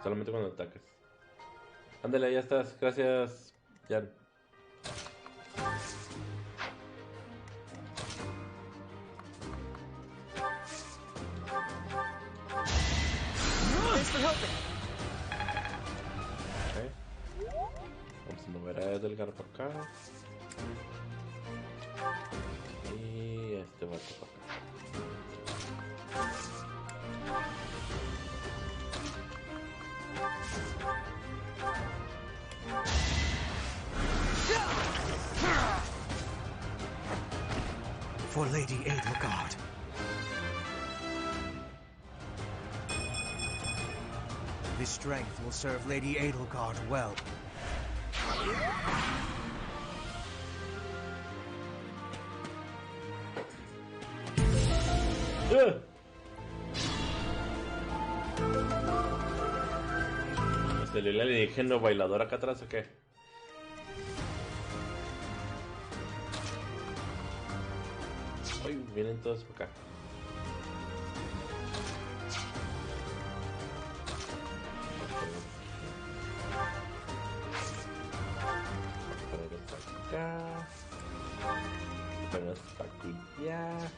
Solamente cuando atacas. Ándale, ya estás. Gracias, Jan. Okay. Vamos a mover a Edgar para acá. Y este va para acá. For Lady Edelgard. This strength will serve Lady Edelgard well. ¿Salió el alienígena bailador acá atrás o qué? Uy, vienen todos por acá. Ponemos para cuidar.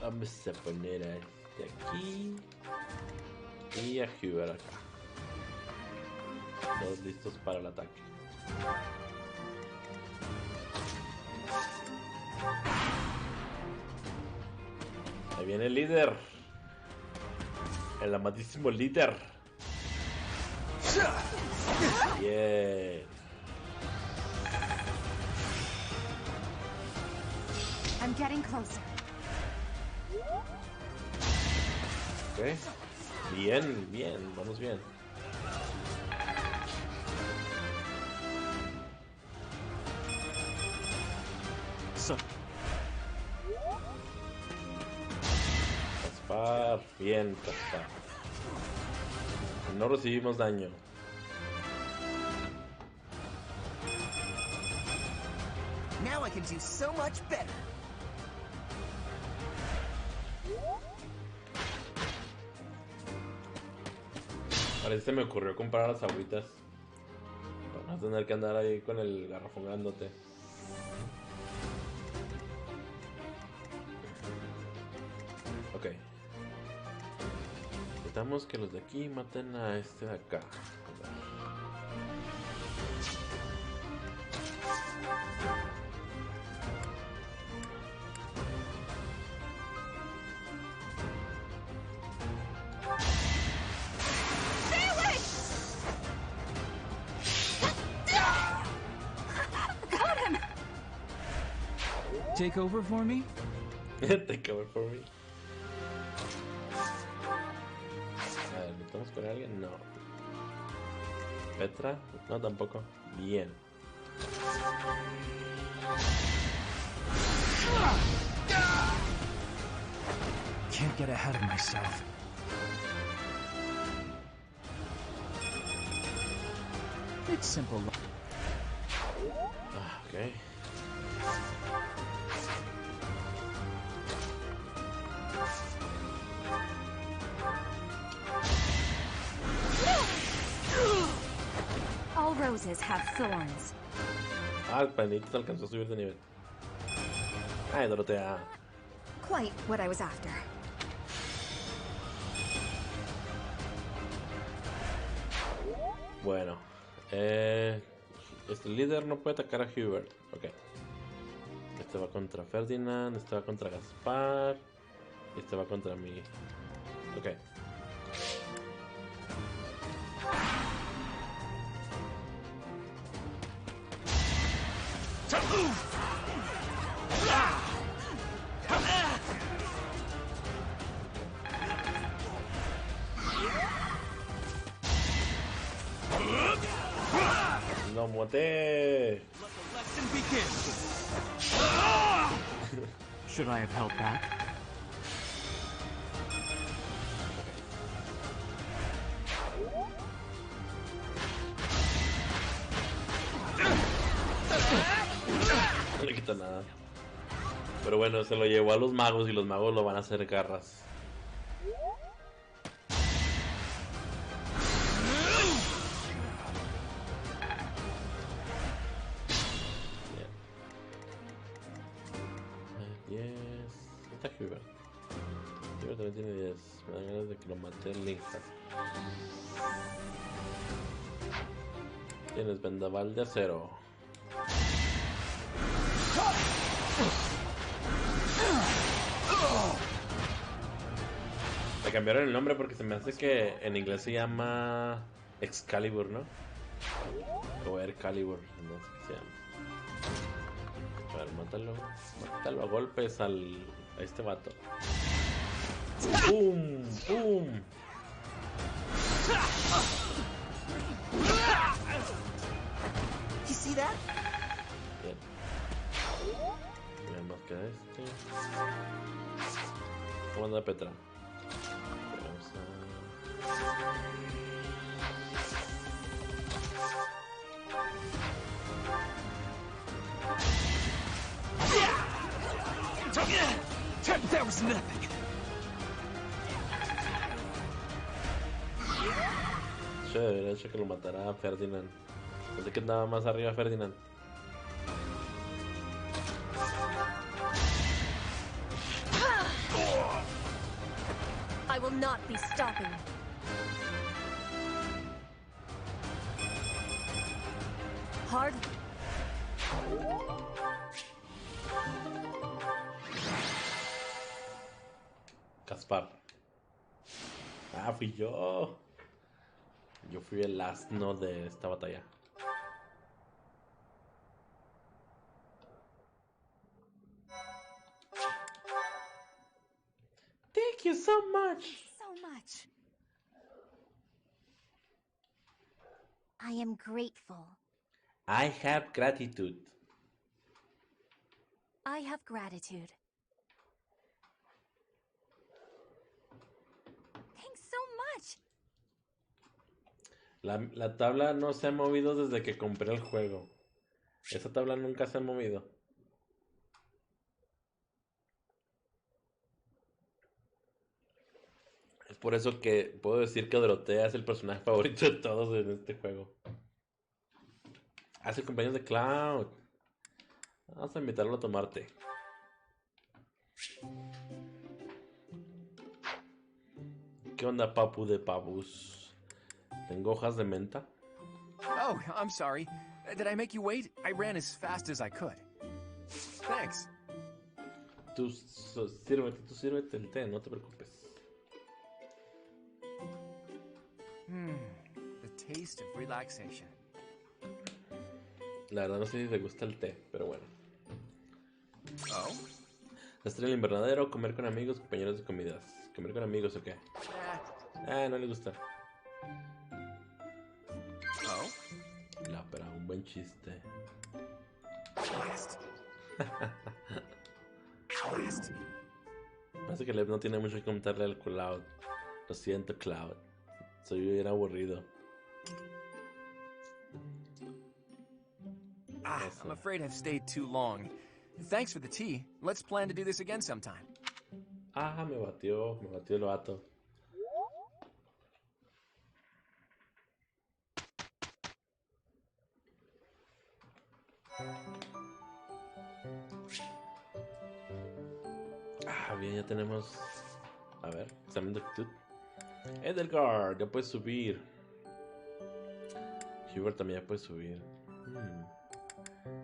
Vamos a poner a este aquí y a jugar acá. Todos listos para el ataque. Ahí viene el líder. El amadísimo líder. Bien. I'm getting closer. Okay. Bien, bien, vamos bien. So, Caspar. Bien, Caspar. No recibimos daño. Now I can do so much better. Parece que se me ocurrió comprar las agüitas para no tener que andar ahí con el garrafón grandote. Ok. Necesitamos que los de aquí maten a este de acá. Take over for me? Take over for me. A ver, ¿necesitamos con alguien? No. ¿Petra? No, tampoco. Bien. Can't get ahead of myself. It's simple. Ah, ok. All roses have thorns. Ah, el panito alcanzó a subir de nivel. Ay, Dorotea. Quite what I was after. Bueno. Este líder no puede atacar a Hubert. Ok. Este va contra Ferdinand. Este va contra Gaspar. Y este va contra mí. Ok. ¡Lo maté! Should I have held back? No le quita nada. Pero bueno, se lo llevó a los magos y los magos lo van a hacer garras. Bien. 10. Está Hubert. Hubert también tiene 10. Me dan ganas de que lo mate el Linhard. Tienes vendaval de acero. Le cambiaron el nombre porque se me hace que en inglés se llama Excalibur, ¿no? O Excalibur, no sé qué se llama. A ver, mátalo. Mátalo a golpes a este vato. ¡Pum! ¡Pum! You see that? Bien. Bien, más que este. ¿Cómo anda Petra? Vamos a... There was nothing. Yo debería hecho que lo matara a Ferdinand. Pensé que andaba más arriba Ferdinand. I will not be stopping. Hard. Gaspar. Ah, fui yo. Yo fui el asno de esta batalla. Thank you so much. So much. I am grateful. I have gratitude. I have gratitude. La tabla no se ha movido desde que compré el juego. Esa tabla nunca se ha movido. Es por eso que puedo decir que Dorotea es el personaje favorito de todos en este juego. Hace cumpleaños de Cloud. Vamos a invitarlo a tomar té. ¿Qué onda, papu de pavus? Tengo hojas de menta. Oh, I'm sorry. Did I make you wait? I ran as fast as I could. Thanks. Tú sírvete el té, no te preocupes. The taste of relaxation. La verdad no sé si te gusta el té, pero bueno. Oh? Estar en el invernadero, comer con amigos, compañeros de comidas. ¿Comer con amigos o qué? No le gusta. Oh? La ópera, un buen chiste. Parece que Lev no tiene mucho que comentarle al Cloud. Lo siento, Cloud. Soy bien aburrido. I'm afraid I've stayed too long. Thanks for the tea. Let's plan to do this again sometime. Me batió el vato. Bien, ya tenemos. A ver, examen de actitud. Edelgard, ya puedes subir. Hubert también ya puede subir.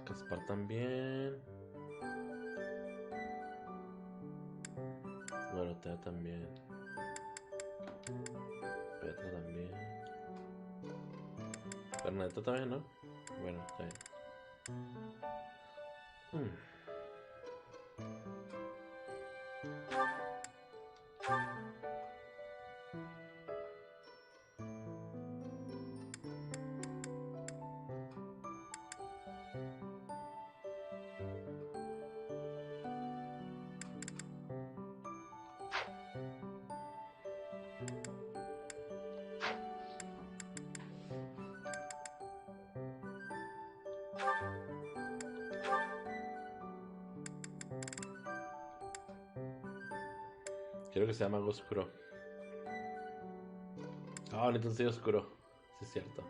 Caspar también. Dorotea también. Petra también. Bernadetta también, ¿no? Bueno, está bien. Quiero que sea mago oscuro. Necesito sello oscuro. Sí, es cierto.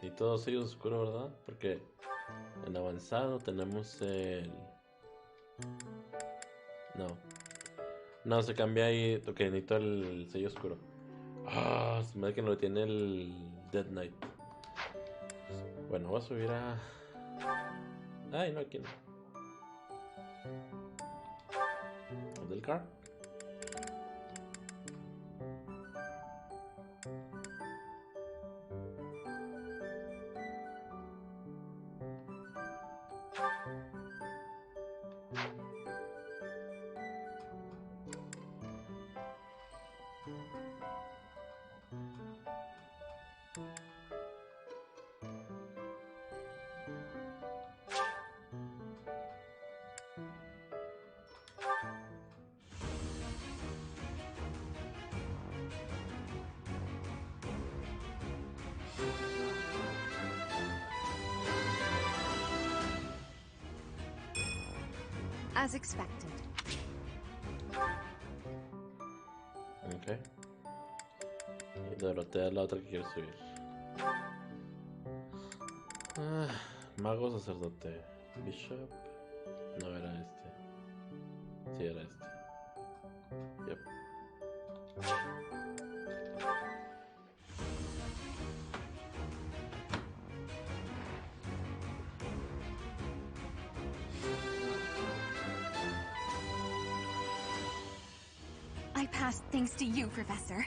Y todo sello oscuro, ¿verdad? Porque en avanzado tenemos el... No, se cambia ahí. Ok, necesito el sello oscuro. Se me da que no lo tiene el Dead Knight. Bueno, voy a subir a... no, aquí no. ¿Del car? As expected. Ok. Y Dorotea es la otra que quiero subir. Mago sacerdote. Bishop. No era este. Sí, era este. Yep. I passed thanks to you, Professor.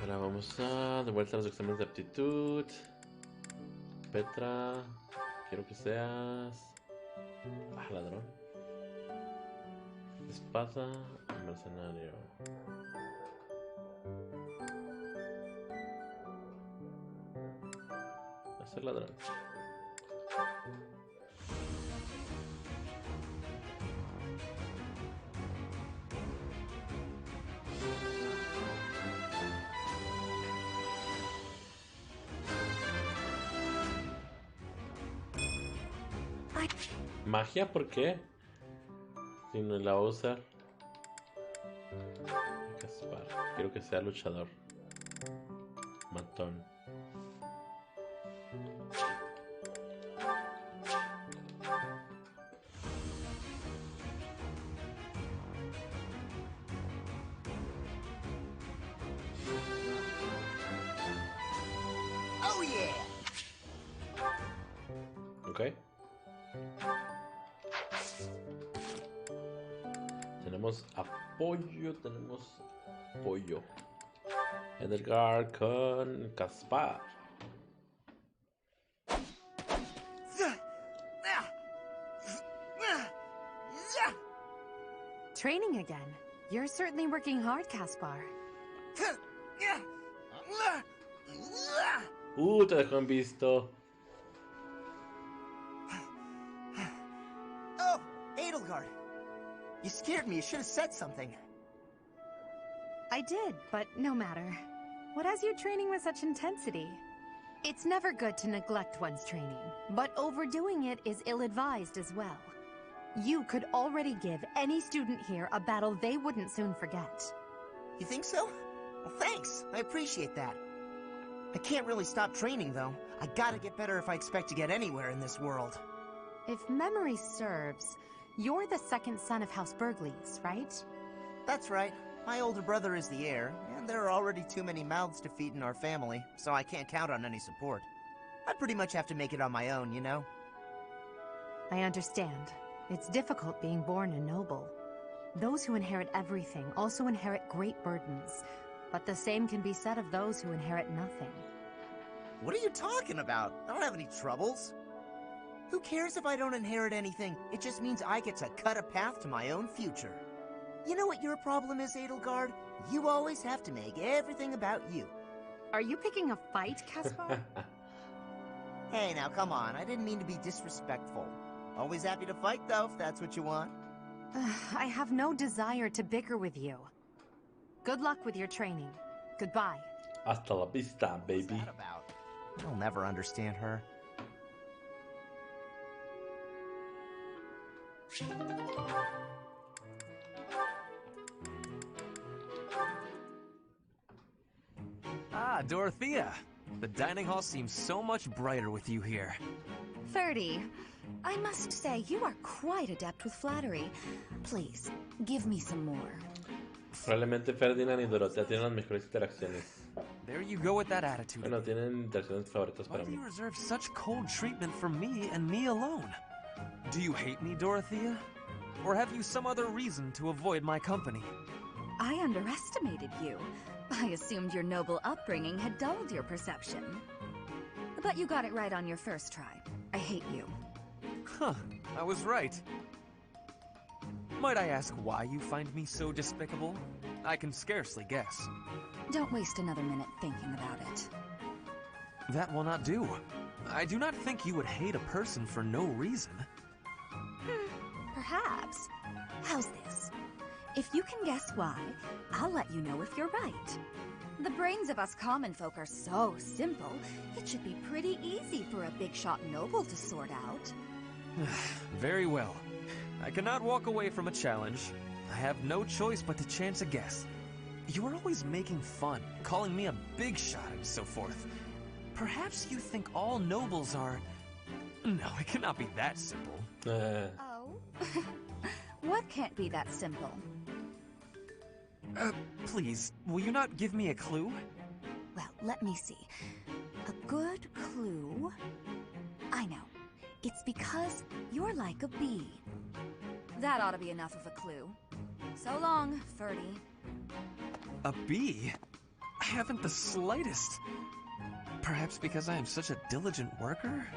Ahora vamos a de vuelta a los exámenes de aptitud. Petra, quiero que seas ladrón. Espada, mercenario. Va a ser ladrón. ¿Magia? ¿Por qué? Si no la va a usar. Gaspar. Quiero que sea luchador. Matón. Oh yeah. Ok. Tenemos apoyo, Edelgard con Caspar. Training again. You're certainly working hard, Caspar. Te dejó en visto. Oh, Edelgard. You scared me. You should have said something. I did, but no matter. What has you training with such intensity? It's never good to neglect one's training, but overdoing it is ill-advised as well. You could already give any student here a battle they wouldn't soon forget. You think so? Well, thanks. I appreciate that. I can't really stop training, though. I gotta get better if I expect to get anywhere in this world. If memory serves, you're the second son of House Burgleys, right? That's right. My older brother is the heir, and there are already too many mouths to feed in our family, so I can't count on any support. I pretty much have to make it on my own, you know? I understand. It's difficult being born a noble. Those who inherit everything also inherit great burdens, but the same can be said of those who inherit nothing. What are you talking about? I don't have any troubles. Who cares if I don't inherit anything? It just means I get to cut a path to my own future. You know what your problem is, Edelgard? You always have to make everything about you. Are you picking a fight, Caspar? Hey, now come on. I didn't mean to be disrespectful. Always happy to fight, though, if that's what you want. I have no desire to bicker with you. Good luck with your training. Goodbye. Hasta la vista, baby. What's that about? I'll never understand her. Ah, Dorothea. The dining hall seems so much brighter with you here. 30. I must say, you are quite adept with flattery. Please, give me some more. Probablemente Ferdinand y Dorotea tienen las mejores interacciones. There you go with that attitude. Bueno, tienen interacciones favoritas Why para do mí. you reserve such cold treatment for me and me alone? Do you hate me, Dorothea? Or have you some other reason to avoid my company? I underestimated you. I assumed your noble upbringing had dulled your perception. But you got it right on your first try. I hate you. Huh, I was right. Might I ask why you find me so despicable? I can scarcely guess. Don't waste another minute thinking about it. That will not do. I do not think you would hate a person for no reason. Perhaps. How's this? If you can guess why, I'll let you know if you're right. The brains of us common folk are so simple, it should be pretty easy for a big shot noble to sort out. Very well. I cannot walk away from a challenge. I have no choice but to chance a guess. You are always making fun, calling me a big shot and so forth. Perhaps you think all nobles are... No, it cannot be that simple. Oh? What can't be that simple? Please, will you not give me a clue? Well, let me see. A good clue? I know. It's because you're like a bee. That ought to be enough of a clue. So long, Ferdy. A bee? haven't the slightest. Perhaps because I am such a diligent worker?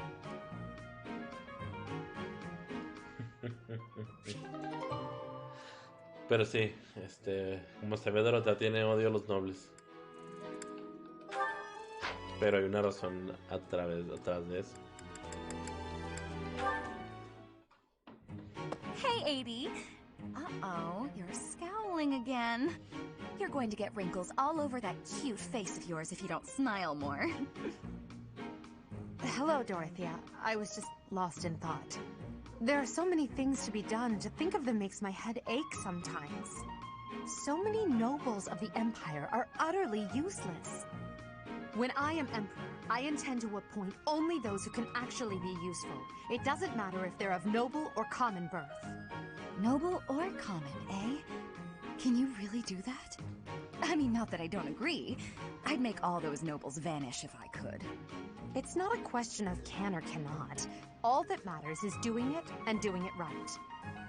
Pero sí, como se ve, Dorota tiene odio a los nobles. Pero hay una razón atrás de eso. Hey, 80. Uh-oh, you're scowling again. You're going to get wrinkles all over that cute face of yours if you don't smile more. Hello, Dorothea. I was just lost in thought. There are so many things to be done. To think of them makes my head ache sometimes. So many nobles of the Empire are utterly useless. When I am Emperor, I intend to appoint only those who can actually be useful. It doesn't matter if they're of noble or common birth. Noble or common, eh? Can you really do that? I mean, not that I don't agree. I'd make all those nobles vanish if I could. It's not a question of can or cannot. All that matters is doing it and doing it right.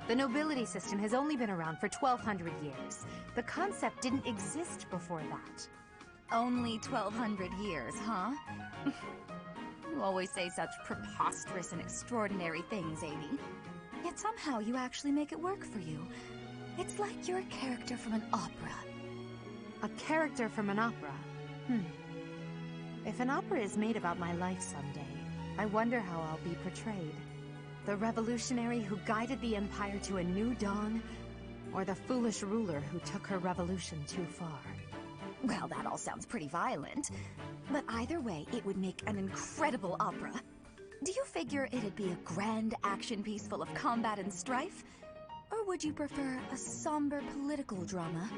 The nobility system has only been around for 1,200 years. The concept didn't exist before that. Only 1,200 years, huh? You always say such preposterous and extraordinary things, 80. Yet somehow you actually make it work for you. It's like you're a character from an opera. A character from an opera? If an opera is made about my life someday, I wonder how I'll be portrayed. The revolutionary who guided the Empire to a new dawn, or the foolish ruler who took her revolution too far? Well, that all sounds pretty violent. But either way, it would make an incredible opera. Do you figure it'd be a grand action piece full of combat and strife? Or would you prefer a somber political drama?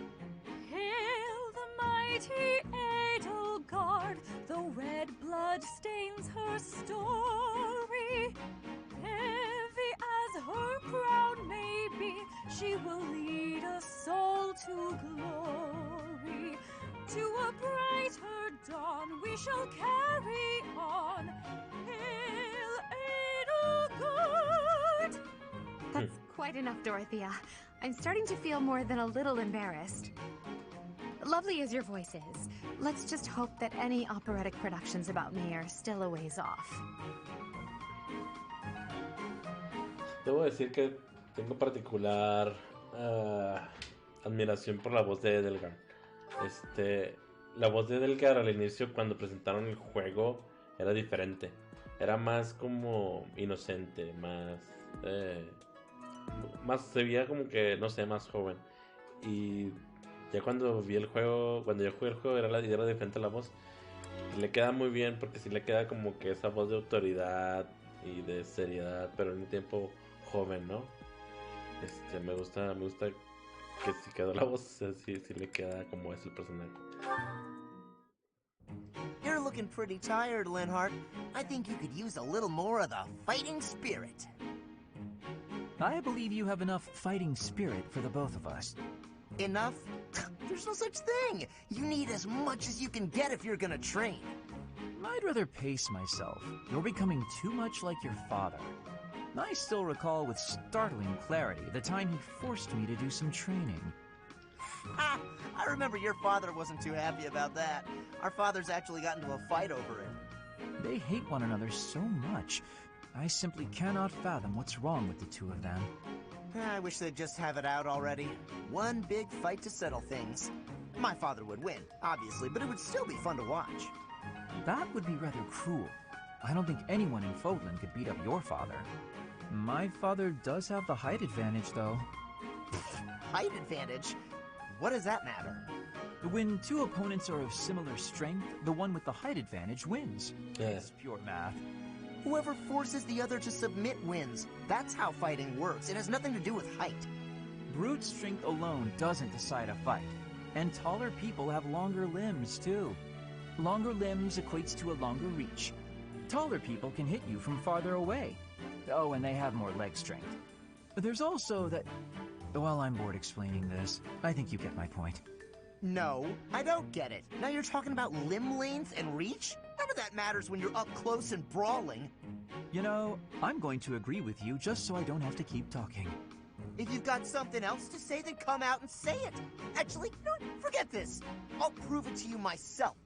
Hail the mighty Edelgard, the red blood stains her story. Heavy as her crown may be, she will lead us all to glory. To a brighter dawn we shall carry on. Hail Edelgard! That's quite enough, Dorothea. I'm starting to feel more than a little embarrassed. Lovely as your voice is, let's just hope that any operatic productions about me are still a ways off. Debo decir que tengo particular admiración por la voz de Edelgard. La voz de Edelgard al inicio, cuando presentaron el juego, era diferente. Era más como inocente, más se veía como que, no sé, más joven. Y ya cuando vi el juego, cuando yo jugué el juego, era diferente la voz. Y le queda muy bien porque sí le queda como que esa voz de autoridad y de seriedad, pero al mismo tiempo joven, ¿no? Me gusta que si quedó la voz, sí le queda como es el personaje. You're looking pretty tired, Linhardt. I think you could use a little more of the fighting spirit. I believe you have enough fighting spirit for the both of us. Enough? There's no such thing. You need as much as you can get if you're gonna train. I'd rather pace myself. You're becoming too much like your father. I still recall with startling clarity the time he forced me to do some training. Ha! I remember your father wasn't too happy about that. Our fathers actually got into a fight over it. They hate one another so much. I simply cannot fathom what's wrong with the two of them. I wish they'd just have it out already. One big fight to settle things. My father would win, obviously, but it would still be fun to watch. That would be rather cruel. I don't think anyone in Fodlan could beat up your father. My father does have the height advantage, though. Height advantage? What does that matter? When two opponents are of similar strength, the one with the height advantage wins. Yeah. It's pure math. Whoever forces the other to submit wins. That's how fighting works. It has nothing to do with height. Brute strength alone doesn't decide a fight. And taller people have longer limbs, too. Longer limbs equates to a longer reach. Taller people can hit you from farther away. Oh, and they have more leg strength. There's also that... Well, I'm bored explaining this. I think you get my point. No, I don't get it. Now you're talking about limb length and reach? None of that matters when you're up close and brawling. You know, I'm going to agree with you just so I don't have to keep talking. If you've got something else to say, then come out and say it. Actually, you know what? Forget this. I'll prove it to you myself.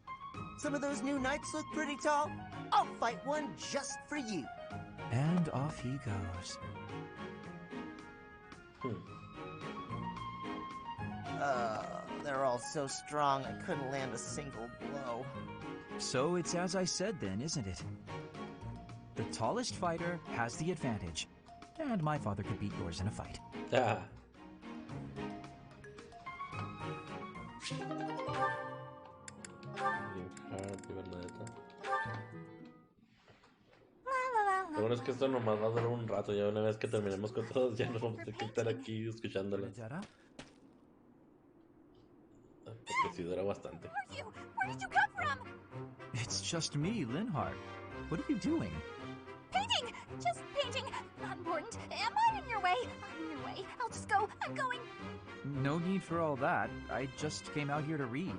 Some of those new knights look pretty tall. I'll fight one just for you. And off he goes. They're all so strong I couldn't land a single blow. So it's as I said then, isn't it? The tallest fighter has the advantage. And my father could beat yours in a fight. Ah. Lo bueno es que esto nomás va a durar un rato. Ya una vez que terminemos con todos, ya no vamos a tener que estar aquí escuchándolo. Porque sí dura bastante. Where did you come from? It's just me, Linhart. What are you doing? Painting! Just painting. Not important. Am I in your way? I'm in your way. I'll just go. I'm going. No need for all that. I just came out here to read.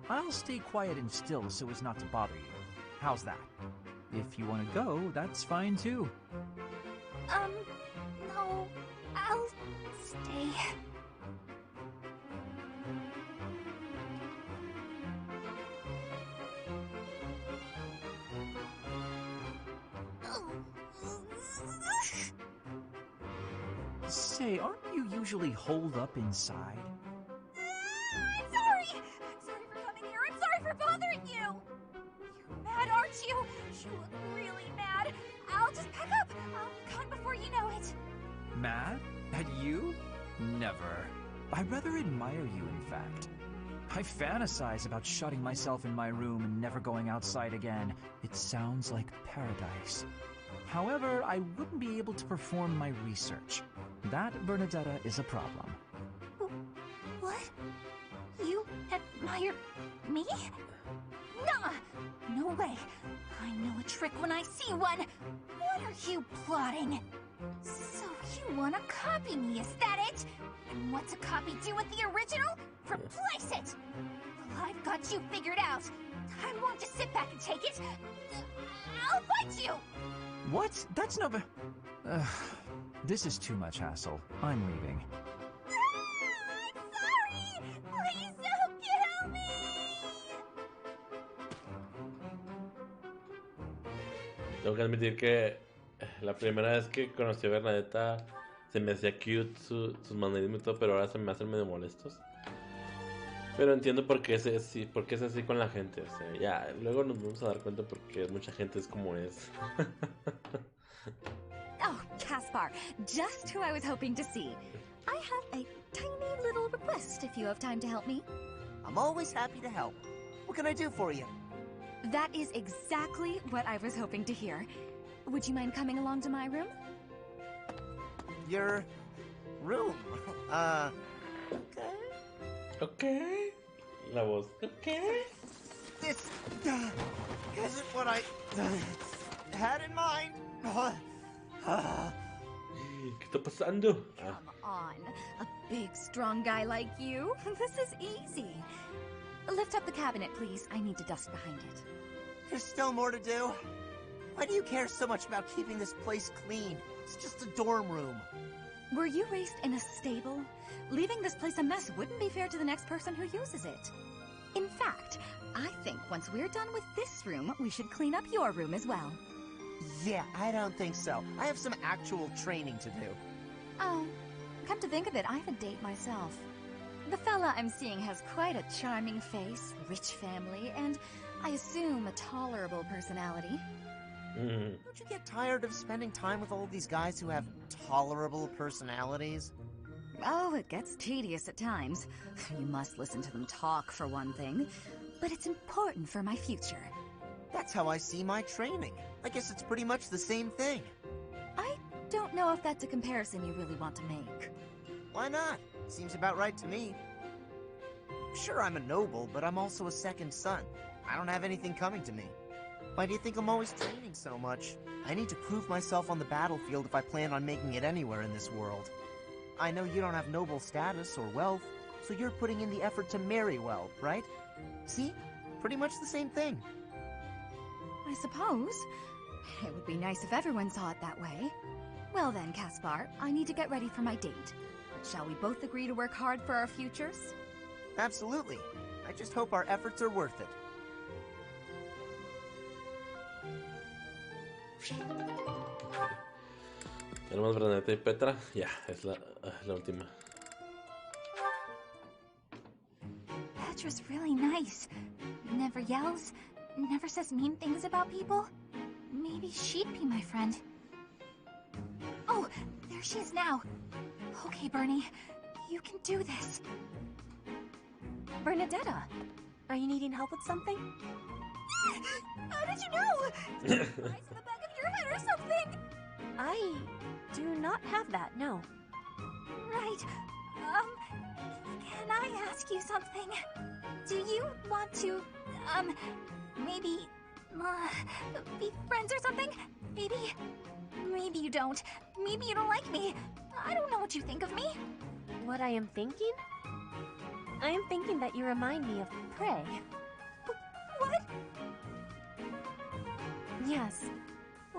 I'll stay quiet and still so as not to bother you. How's that? If you want to go, that's fine too. No. I'll stay. Say, aren't you usually holed up inside? I'm sorry! I'm sorry for coming here. I'm sorry for bothering you! You're mad, aren't you? You look really mad. I'll just pack up. I'll be gone before you know it. Mad? At you? Never. I rather admire you, in fact. I fantasize about shutting myself in my room and never going outside again. It sounds like paradise. However, I wouldn't be able to perform my research. That, Bernadetta, is a problem. What? You admire me? Nah! No way. I know a trick when I see one. What are you plotting? So you want to copy me, is that it? And what's a copy do with the original? Replace it! Well, I've got you figured out. I won't just sit back and take it. I'll fight you! What? That's no... This is too much hassle. I'm leaving. I'm sorry! Please don't kill me! Tengo que admitir que la primera vez que conocí a Bernadetta se me hacía cute sus manerismos y todo, pero ahora se me hacen medio molestos. Pero entiendo por qué es así con la gente. O sea, ya, luego nos vamos a dar cuenta porque mucha gente es como es. Oh, Caspar, just who I was hoping to see. I have a tiny little request if you have time to help me. I'm always happy to help. What can I do for you? That is exactly what I was hoping to hear. Would you mind coming along to my room? Your room? Okay. Okay. La voz. Okay. This isn't what I had in mind. ¿Qué está pasando? Come on, a big, strong guy like you. This is easy. Lift up the cabinet, please. I need to dust behind it. There's still more to do. Why do you care so much about keeping this place clean? It's just a dorm room. Were you raised in a stable? Leaving this place a mess wouldn't be fair to the next person who uses it. In fact, I think once we're done with this room, we should clean up your room as well. Yeah, I don't think so. I have some actual training to do. Oh, come to think of it, I have a date myself. The fella I'm seeing has quite a charming face, rich family, and I assume a tolerable personality. Don't you get tired of spending time with all these guys who have tolerable personalities? Oh, it gets tedious at times. You must listen to them talk, for one thing. But it's important for my future. That's how I see my training. I guess it's pretty much the same thing. I don't know if that's a comparison you really want to make. Why not? Seems about right to me. Sure, I'm a noble, but I'm also a second son. I don't have anything coming to me. Why do you think I'm always training so much? I need to prove myself on the battlefield if I plan on making it anywhere in this world. I know you don't have noble status or wealth, so you're putting in the effort to marry well, right? See? Pretty much the same thing. I suppose. It would be nice if everyone saw it that way. Well then, Caspar, I need to get ready for my date. Shall we both agree to work hard for our futures? Absolutely. I just hope our efforts are worth it. Tenemos Bernadette y Petra. Ya, es la última. Petra's really nice. Never yells, never says mean things about people. Maybe she'd be my friend. Oh, there she is now. Okay, Bernie, you can do this. Bernadetta, are you needing help with something? How did you know? Did you rise to the back of your head or something? I do not have that, no. Right. Can I ask you something? Do you want to, maybe, be friends or something? Maybe you don't. Maybe you don't like me. I don't know what you think of me. What I am thinking? I am thinking that you remind me of prey. What? Yes,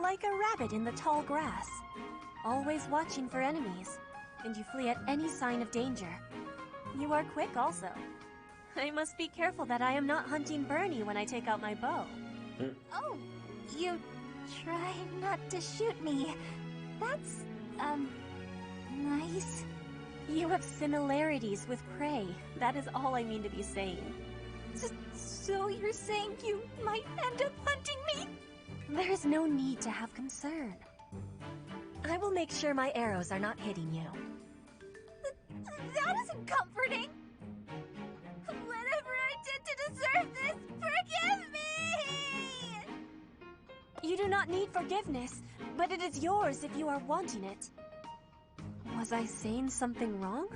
like a rabbit in the tall grass. Always watching for enemies, and you flee at any sign of danger. You are quick also. I must be careful that I am not hunting Bernie when I take out my bow. Oh, you try not to shoot me. That's, nice. You have similarities with prey. That is all I mean to be saying. So you're saying you might end up hunting me? There is no need to have concern. I will make sure my arrows are not hitting you. That isn't comforting. Whatever I did to deserve this, forgive me! You do not need forgiveness, but it is yours if you are wanting it. Was I saying something wrong?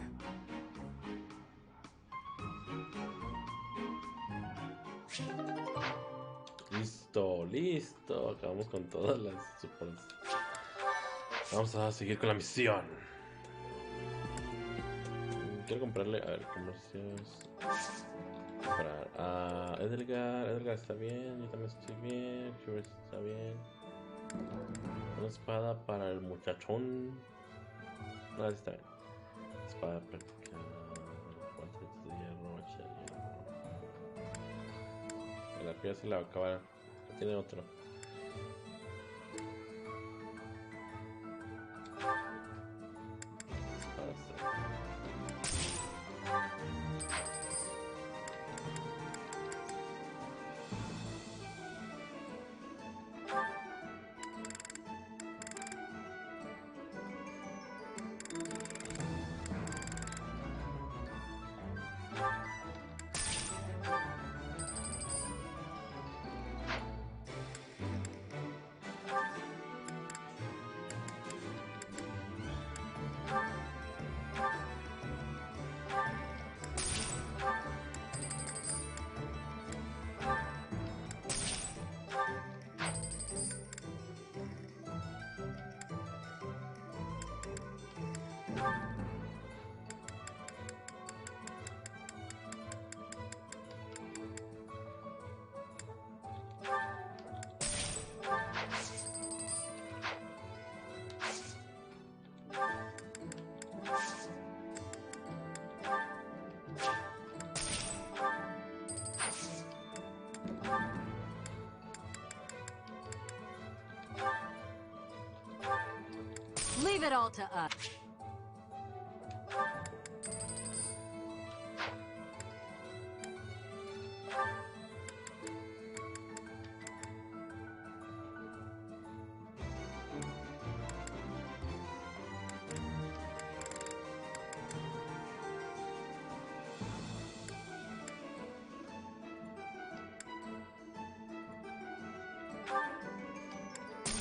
Listo. Acabamos con todas las supers. Vamos a seguir con la misión. Quiero comprarle, a ver, comercios. Comprar a Edgar está bien, yo también estoy bien, Curious está bien. Una espada para el muchachón. No, está bien. Espada práctica. Guantes de hierro, hacha de hierro. El arco ya se la va a acabar. Tiene otro. Leave it all to us.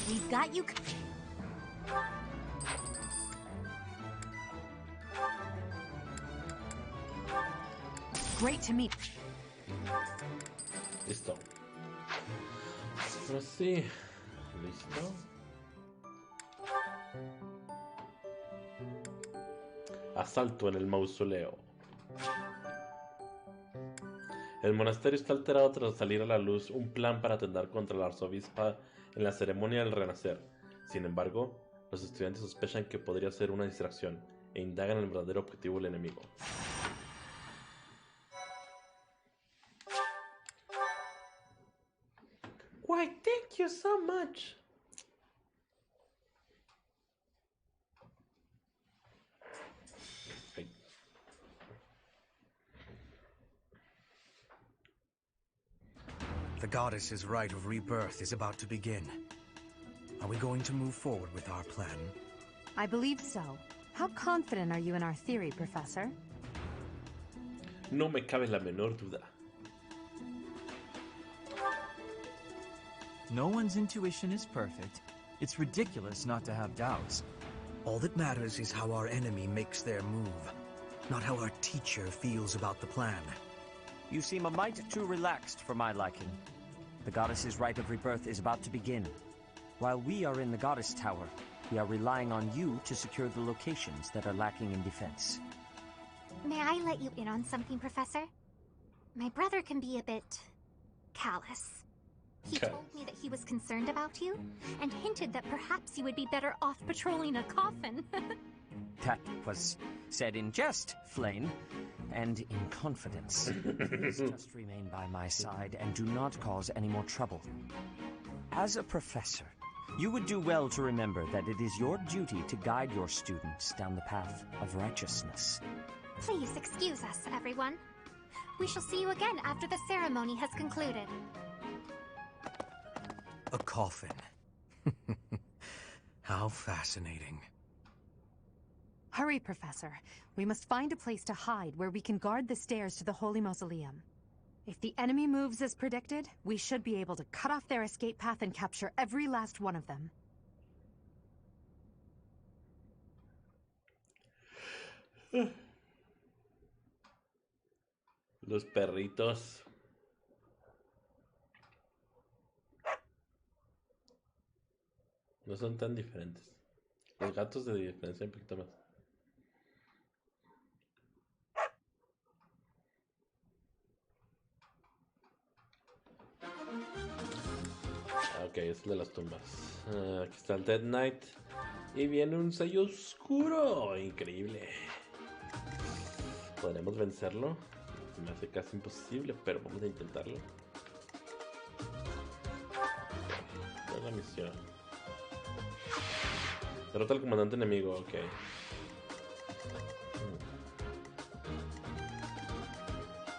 We've got you. Great to meet. Listo. Ahora sí. Listo. Asalto en el mausoleo. El monasterio está alterado tras salir a la luz un plan para atentar contra la arzobispa en la ceremonia del renacer. Sin embargo, los estudiantes sospechan que podría ser una distracción e indagan el verdadero objetivo del enemigo. Why, thank you so much. The goddess's rite of rebirth is about to begin. Are we going to move forward with our plan? I believe so. How confident are you in our theory, Professor? No me cabe la menor duda. No one's intuition is perfect. It's ridiculous not to have doubts. All that matters is how our enemy makes their move, not how our teacher feels about the plan. You seem a mite too relaxed for my liking. The goddess's rite of rebirth is about to begin. While we are in the goddess tower, we are relying on you to secure the locations that are lacking in defense. May I let you in on something, Professor? My brother can be a bit callous. He told me that he was concerned about you, and hinted that perhaps you would be better off patrolling a coffin. That was said in jest, Flame, and in confidence. Please just remain by my side and do not cause any more trouble. As a professor, you would do well to remember that it is your duty to guide your students down the path of righteousness. Please excuse us, everyone. We shall see you again after the ceremony has concluded. A coffin. How fascinating. Hurry, Professor. We must find a place to hide where we can guard the stairs to the Holy Mausoleum. If the enemy moves as predicted, we should be able to cut off their escape path and capture every last one of them. Los perritos. No son tan diferentes. Los gatos se diferencian un poquito más. Ok, es el de las tumbas. Aquí está el Dead Knight. Y viene un sello oscuro. Increíble. ¿Podremos vencerlo? Se me hace casi imposible, pero vamos a intentarlo. ¿Cuál es la misión? Derrota al comandante enemigo, ok.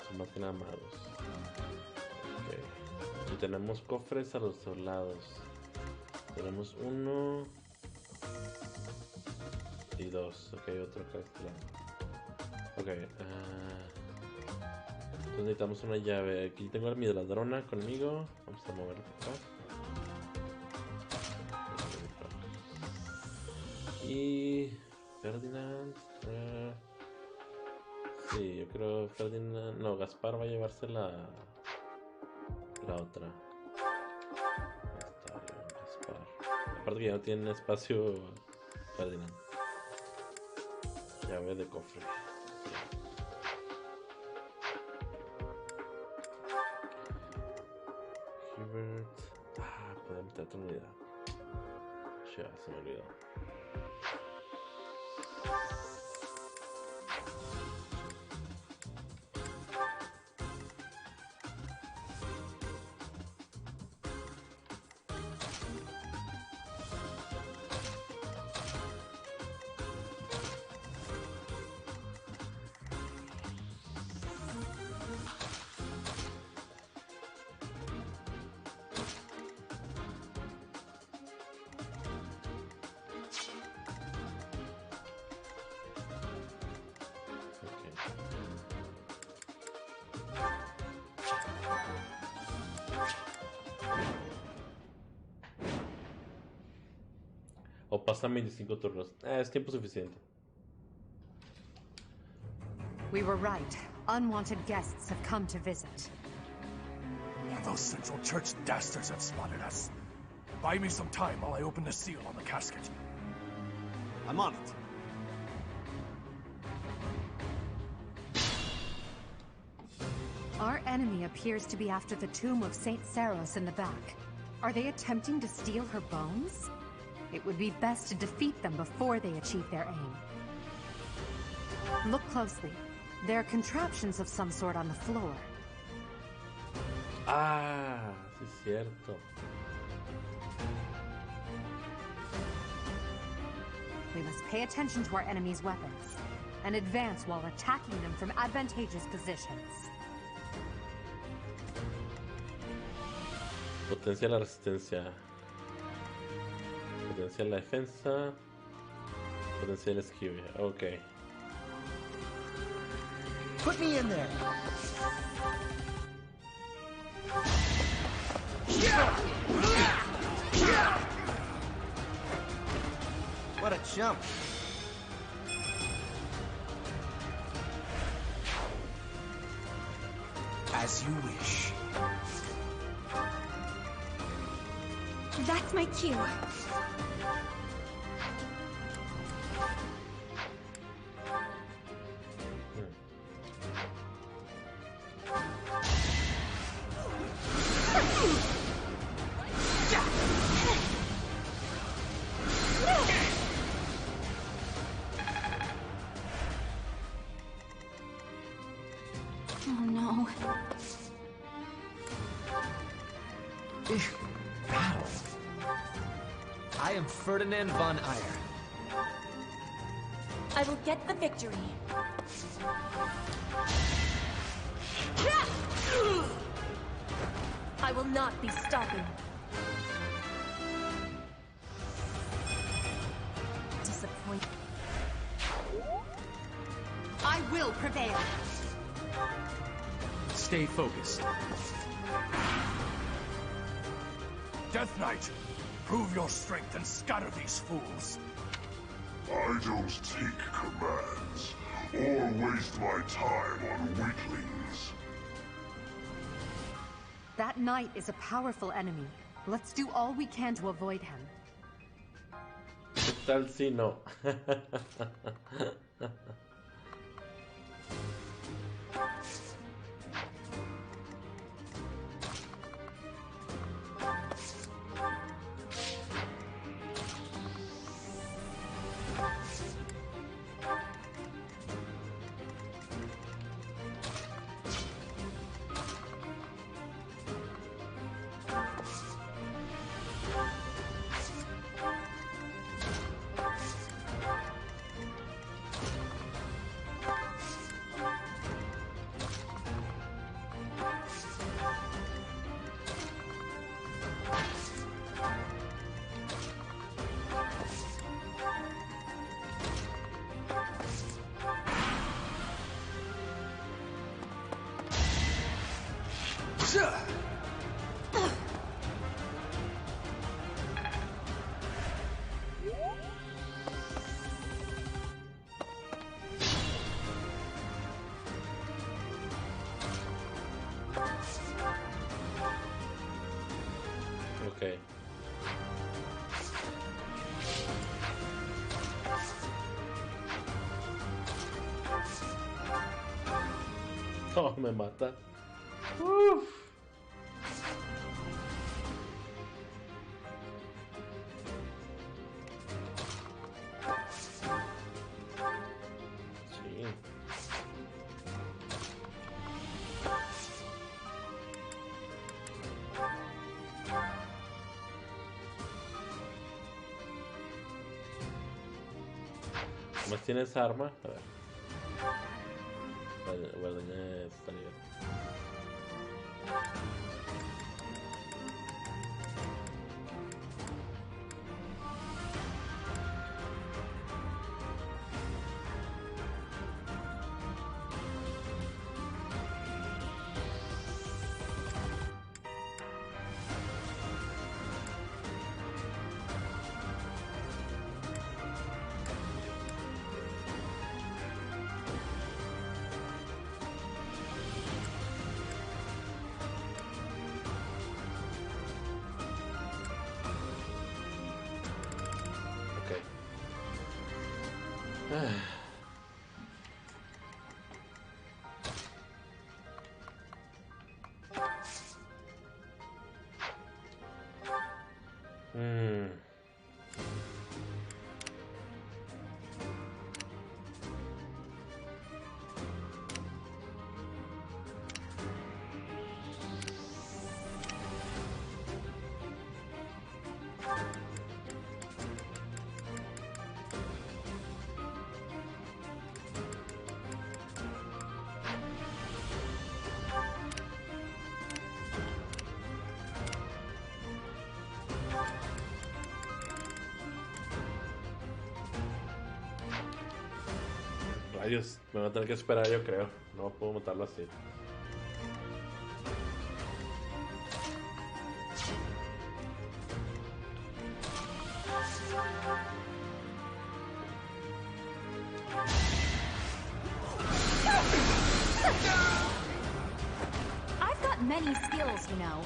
Son más que nada magos. Ok. Y tenemos cofres a los dos lados. Tenemos uno y dos. Ok, otro acá a este lado. Ok. Entonces necesitamos una llave. Aquí tengo a mi ladrona conmigo. Vamos a moverla por acá. Y Ferdinand, sí, yo creo Ferdinand, no, Gaspar va a llevarse la otra. Está bien, Gaspar. Aparte que ya no tiene espacio Ferdinand. Llave de cofre. Hubert. Podemos meter otra unidad. Ya, se me olvidó. O pasan 25 turnos. Es tiempo suficiente. We were right. Unwanted guests have come to visit. Those Central Church dastards have spotted us. Buy me some time while I open the seal on the casket. I'm on it. Our enemy appears to be after the tomb of St. Seiros in the back. Are they attempting to steal her bones? It would be best to defeat them before they achieve their aim. Look closely. There are contraptions of some sort on the floor. Sí, cierto. We must pay attention to our enemy's weapons and advance while attacking them from advantageous positions. Potencia la resistencia. Potencia la defensa. Potencia el esquive. Ok. Put me in there. What a jump. As you wish. That's my cue. Oh no. Battle. I am Ferdinand von Eyre. I will get the victory. I will not be stopping. Disappoint. I will prevail. Stay focused. Death Knight, prove your strength and scatter these fools. I don't take commands, or waste my time on weaklings. That knight is a powerful enemy. Let's do all we can to avoid him. ¿Qué tal si no? Okay. Oh, me mata. Uf. Sí. ¿Más tienes arma? A ver. Guardaña está bien. Rayos, me va a tener que esperar, yo creo. No puedo matarlo así. I've got many skills, you know.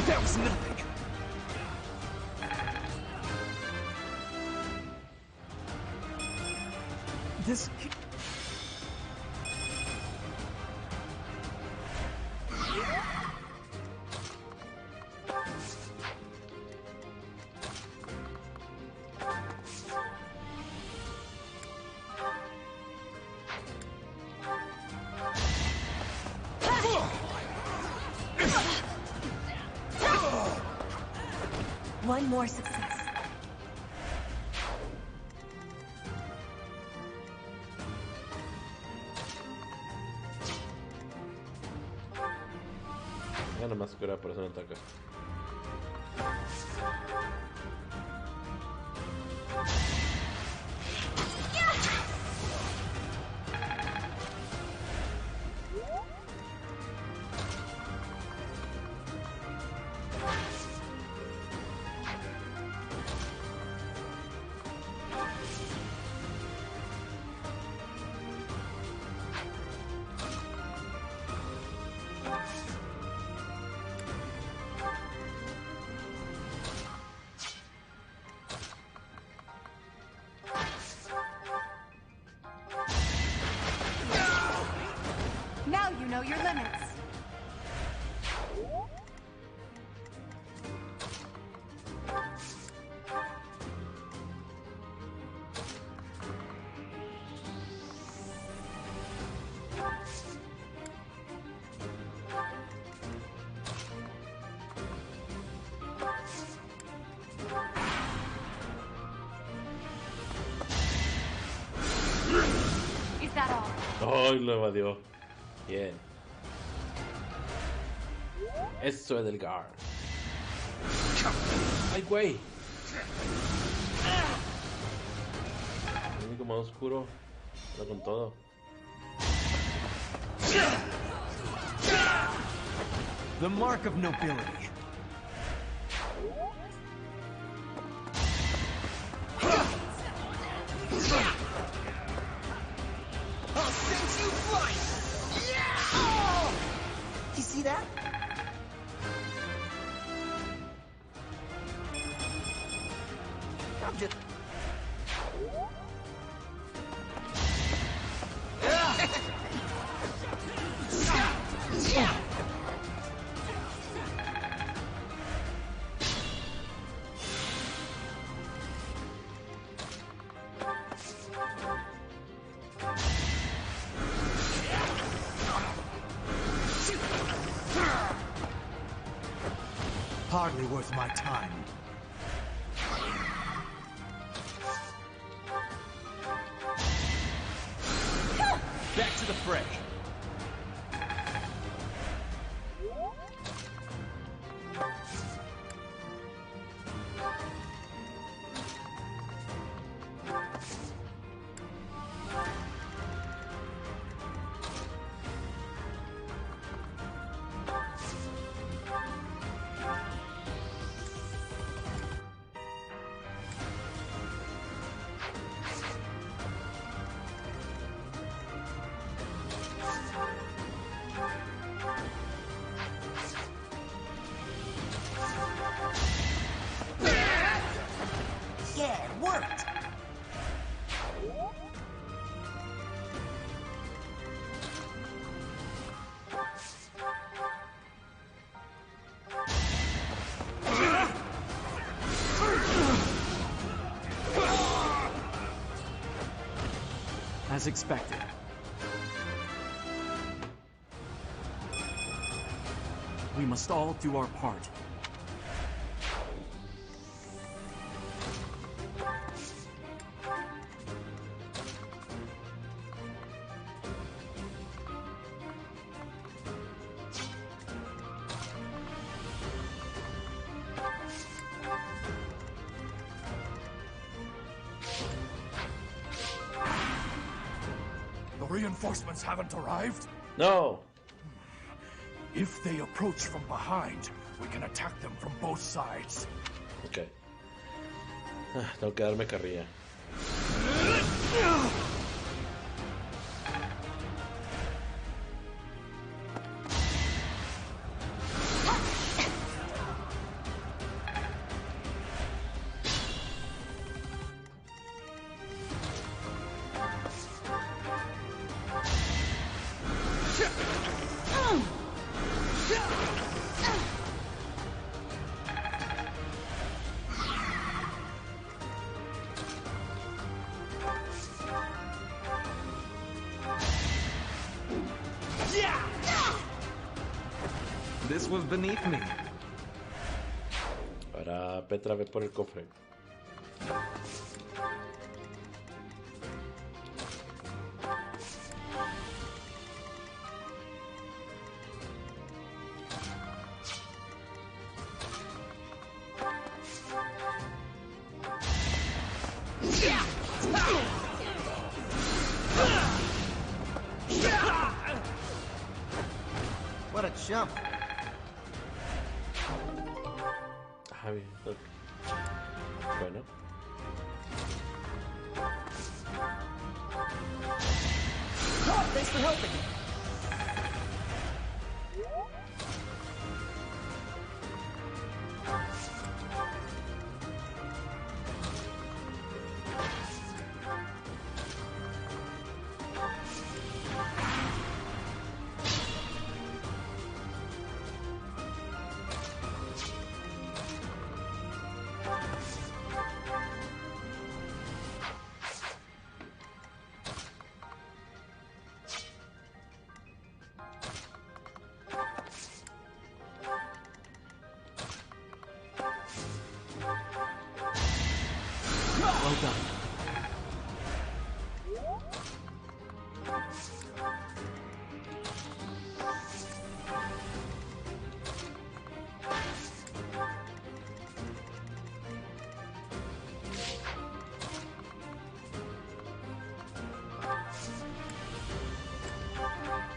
That was nothing. This... One more success. Gana más cura, por eso no ataca. Now you know your limits. Is that all? ¡Ay, lo evadió! Bien. Eso es del Gar. ¡Ay, güey! El único modo oscuro. Pero con todo. The mark of nobility. I'll send you flying! Yeah! You see that? I'm just... Hardly worth my time. Back to the fray. Yeah, it worked! As expected. We must all do our part. reinforcements haven't arrived? No. If they approach from behind, we can attack them from both sides. Ok. Tengo que darme carrilla. This was beneath me. Ahora Petra ve por el cofre. What a jump. Ah, bien. Bueno. Thanks for helping. Well done.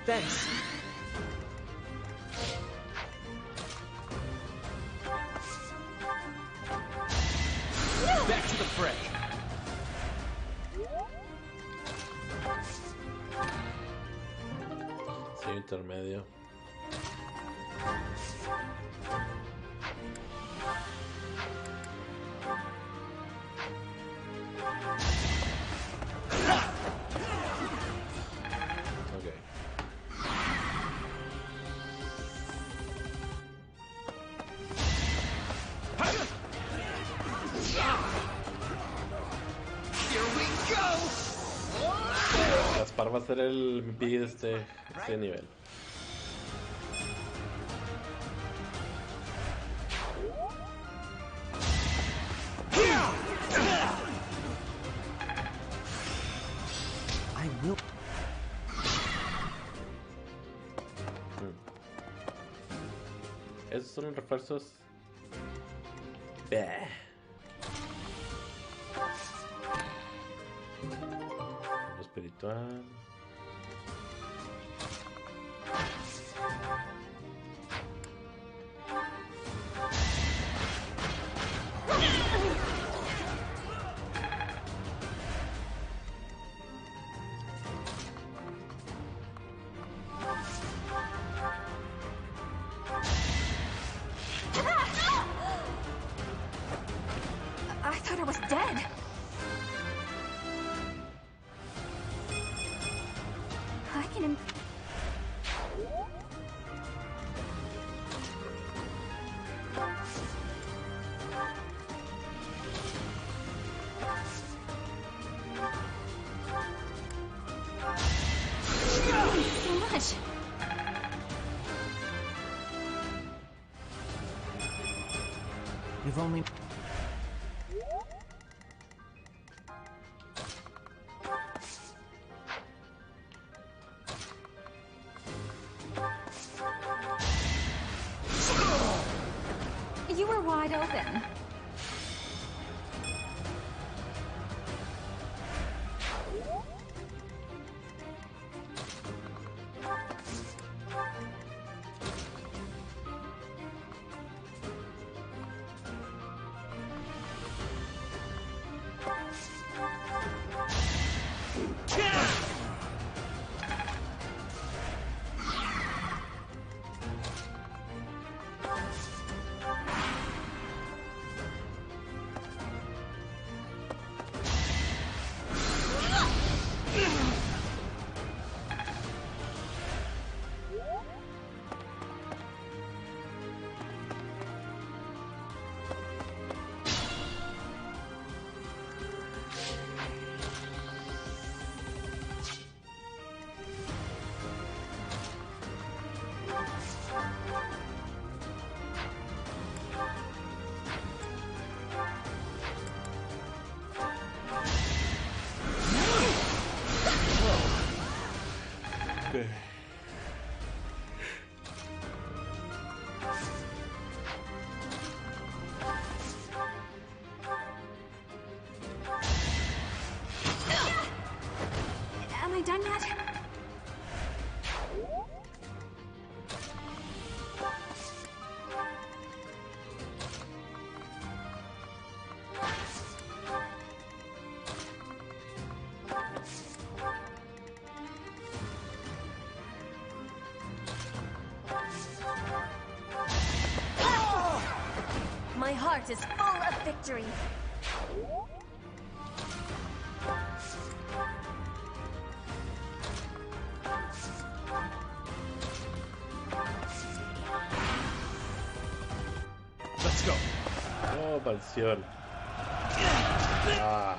Thanks. Back to the fray. Sí, intermedio. Ok. Gaspar va a ser el MVP de este nivel. I will. Esos son los refuerzos. Bah. Lo espiritual. I thought I was dead. I can... So much. You've only. You were wide open. I done yet? My heart is full of victory. Let's go. Oh, maldición. Ah.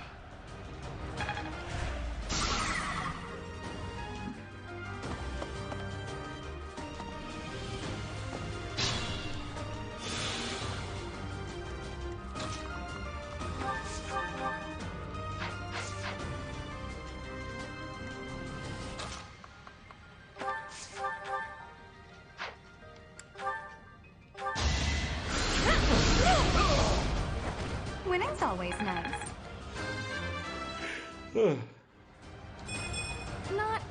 Winning's always nice. Not...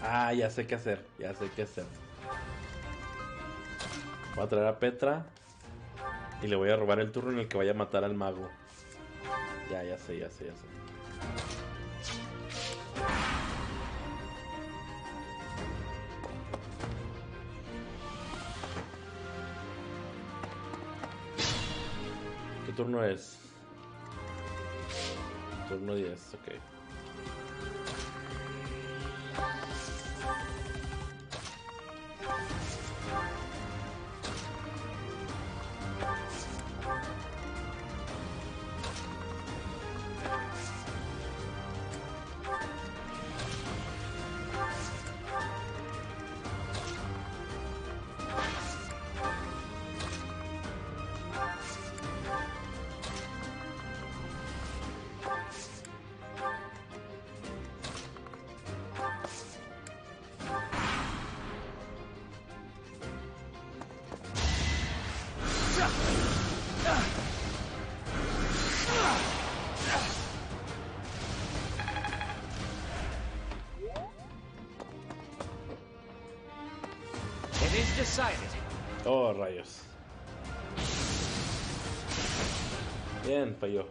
Ah, ya sé qué hacer, ya sé qué hacer. Voy a traer a Petra y le voy a robar el turno en el que vaya a matar al mago. Ya sé. ¿Qué turno es? Turno 10, ok. Oh, rayos. Bien, falló.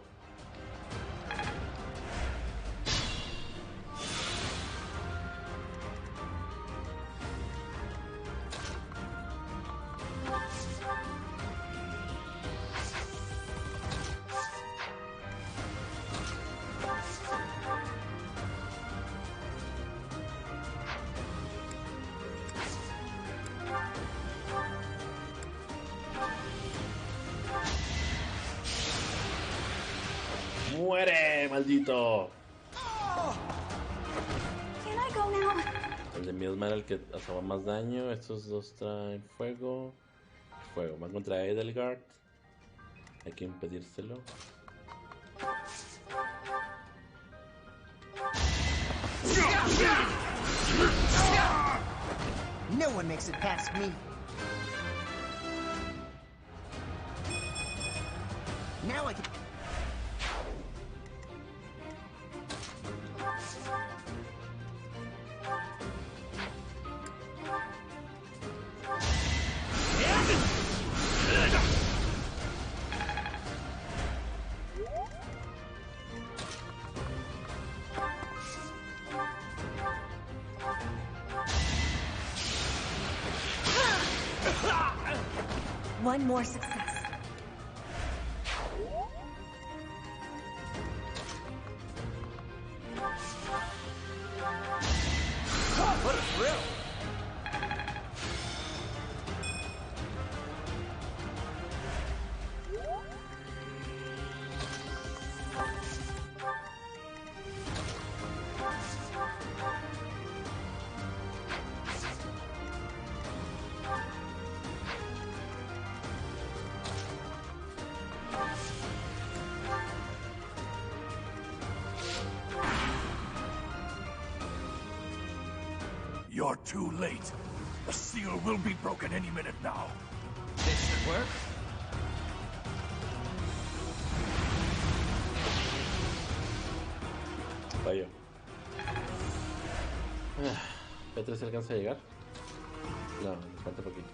¡Muere, maldito! Can I go now? El de mí es mal, el que asoma más daño. Estos dos traen fuego. Fuego. Van contra Edelgard. Hay que impedírselo. No one makes it past me. Now I can... One more success. What a thrill! You're too late. The seal will be broken any minute now. This should work. Fallo. ¿Petre se alcanza a llegar? No, nos falta poquito.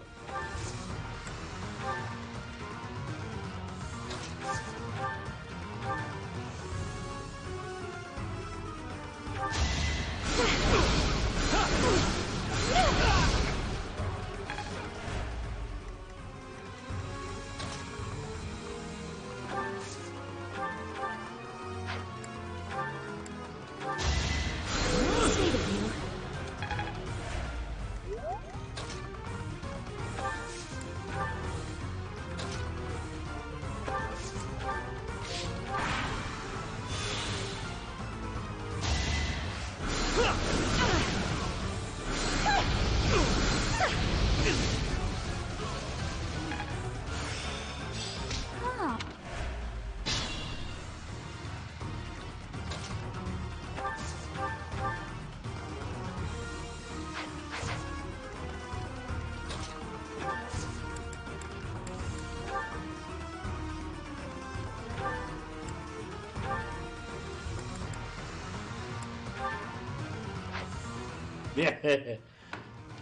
Bien.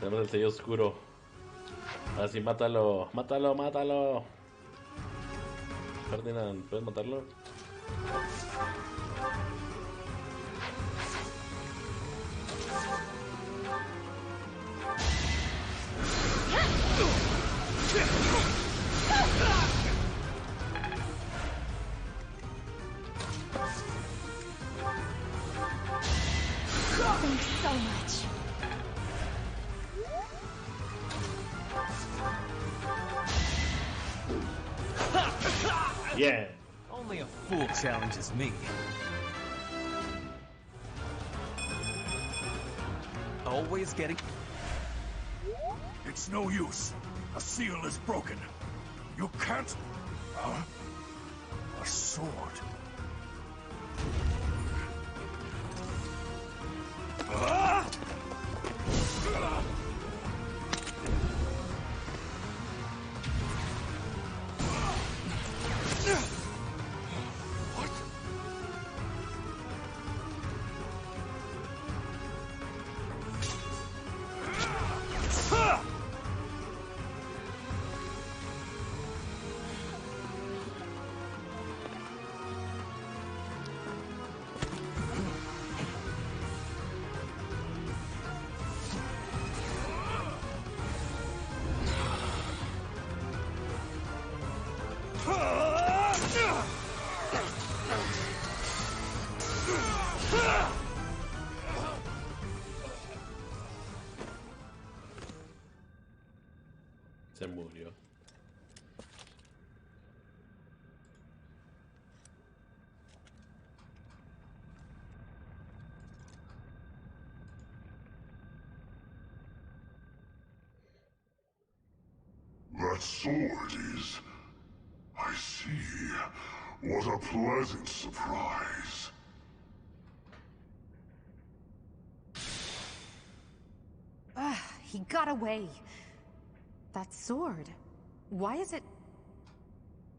Tenemos el sello oscuro. Ahora sí, mátalo. Mátalo, mátalo. Ferdinand, ¿puedes matarlo? Thanks so much. Yeah. Only a fool challenges me. Always getting... It's no use. A seal is broken. You can't... Huh? A sword. Se murió. That sword is... I see. What a pleasant surprise. He got away. That sword. Why is it...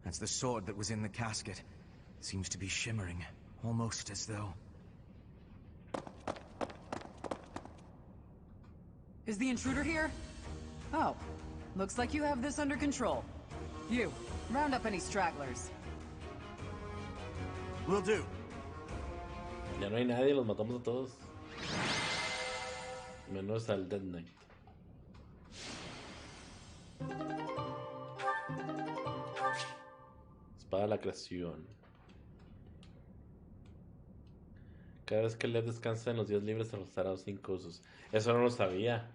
That's the sword that was in the casket. Seems to be shimmering, almost as though... Is the intruder here? Oh, looks like you have this under control. You, round up any stragglers. Will do. Ya no hay nadie, los matamos a todos. Menos al Dead Knight. Espada de la creación. Cada vez que Lev descansa en los días libres se restaurarán 5 usos. Eso no lo sabía.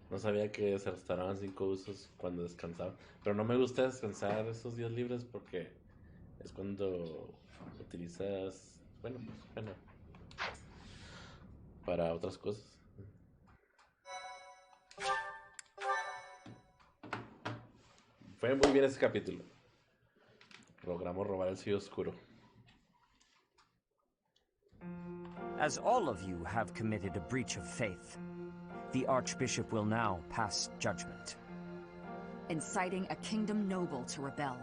No sabía que se restauraban 5 usos cuando descansaba. Pero no me gusta descansar esos días libres porque es cuando utilizas... Bueno, para otras cosas. Fue muy bien ese capítulo. Logramos robar el sello oscuro. As all of you have committed a breach of faith, The Archbishop will now pass judgment. Inciting a kingdom noble to rebel.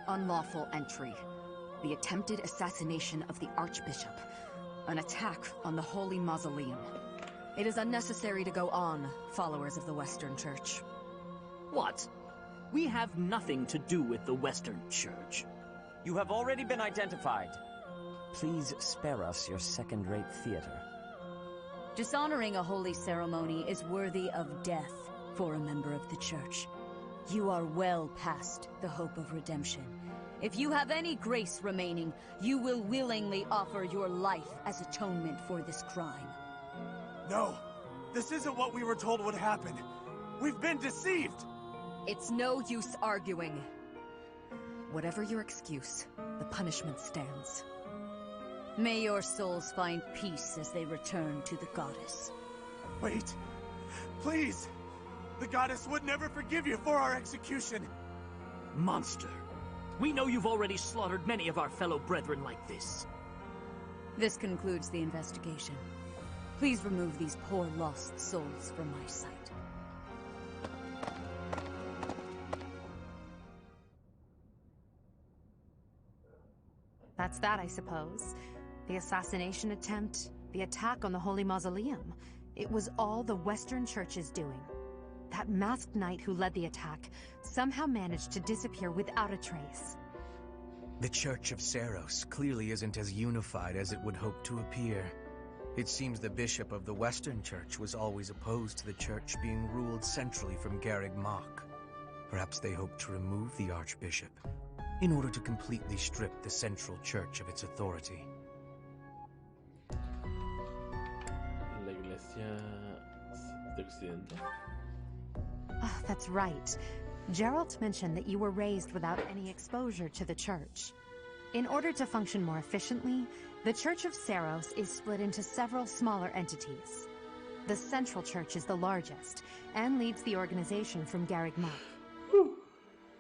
Unlawful entry. The attempted assassination of the Archbishop. An attack on the Holy Mausoleum. It is unnecessary to go on, followers of the Western Church. What? We have nothing to do with the Western Church. You have already been identified. Please spare us your second-rate theater. Dishonoring a holy ceremony is worthy of death for a member of the Church. You are well past the hope of redemption. If you have any grace remaining, you will willingly offer your life as atonement for this crime. No! This isn't what we were told would happen! We've been deceived! It's no use arguing. Whatever your excuse, the punishment stands. May your souls find peace as they return to the goddess. Wait! Please! The goddess would never forgive you for our execution! Monster! We know you've already slaughtered many of our fellow brethren like this. This concludes the investigation. Please remove these poor lost souls from my sight. That's that, I suppose. The assassination attempt, the attack on the Holy Mausoleum. It was all the Western Church's doing. That masked knight who led the attack somehow managed to disappear without a trace. The Church of Seiros clearly isn't as unified as it would hope to appear. It seems the bishop of the Western Church was always opposed to the church being ruled centrally from Garreg Mach. Perhaps they hope to remove the Archbishop in order to completely strip the Central Church of its authority. La Iglesia de Occidente. Oh, that's right. Geralt mentioned that you were raised without any exposure to the Church. In order to function more efficiently, the Church of Seiros is split into several smaller entities. The Central Church is the largest, and leads the organization from Garreg Mach.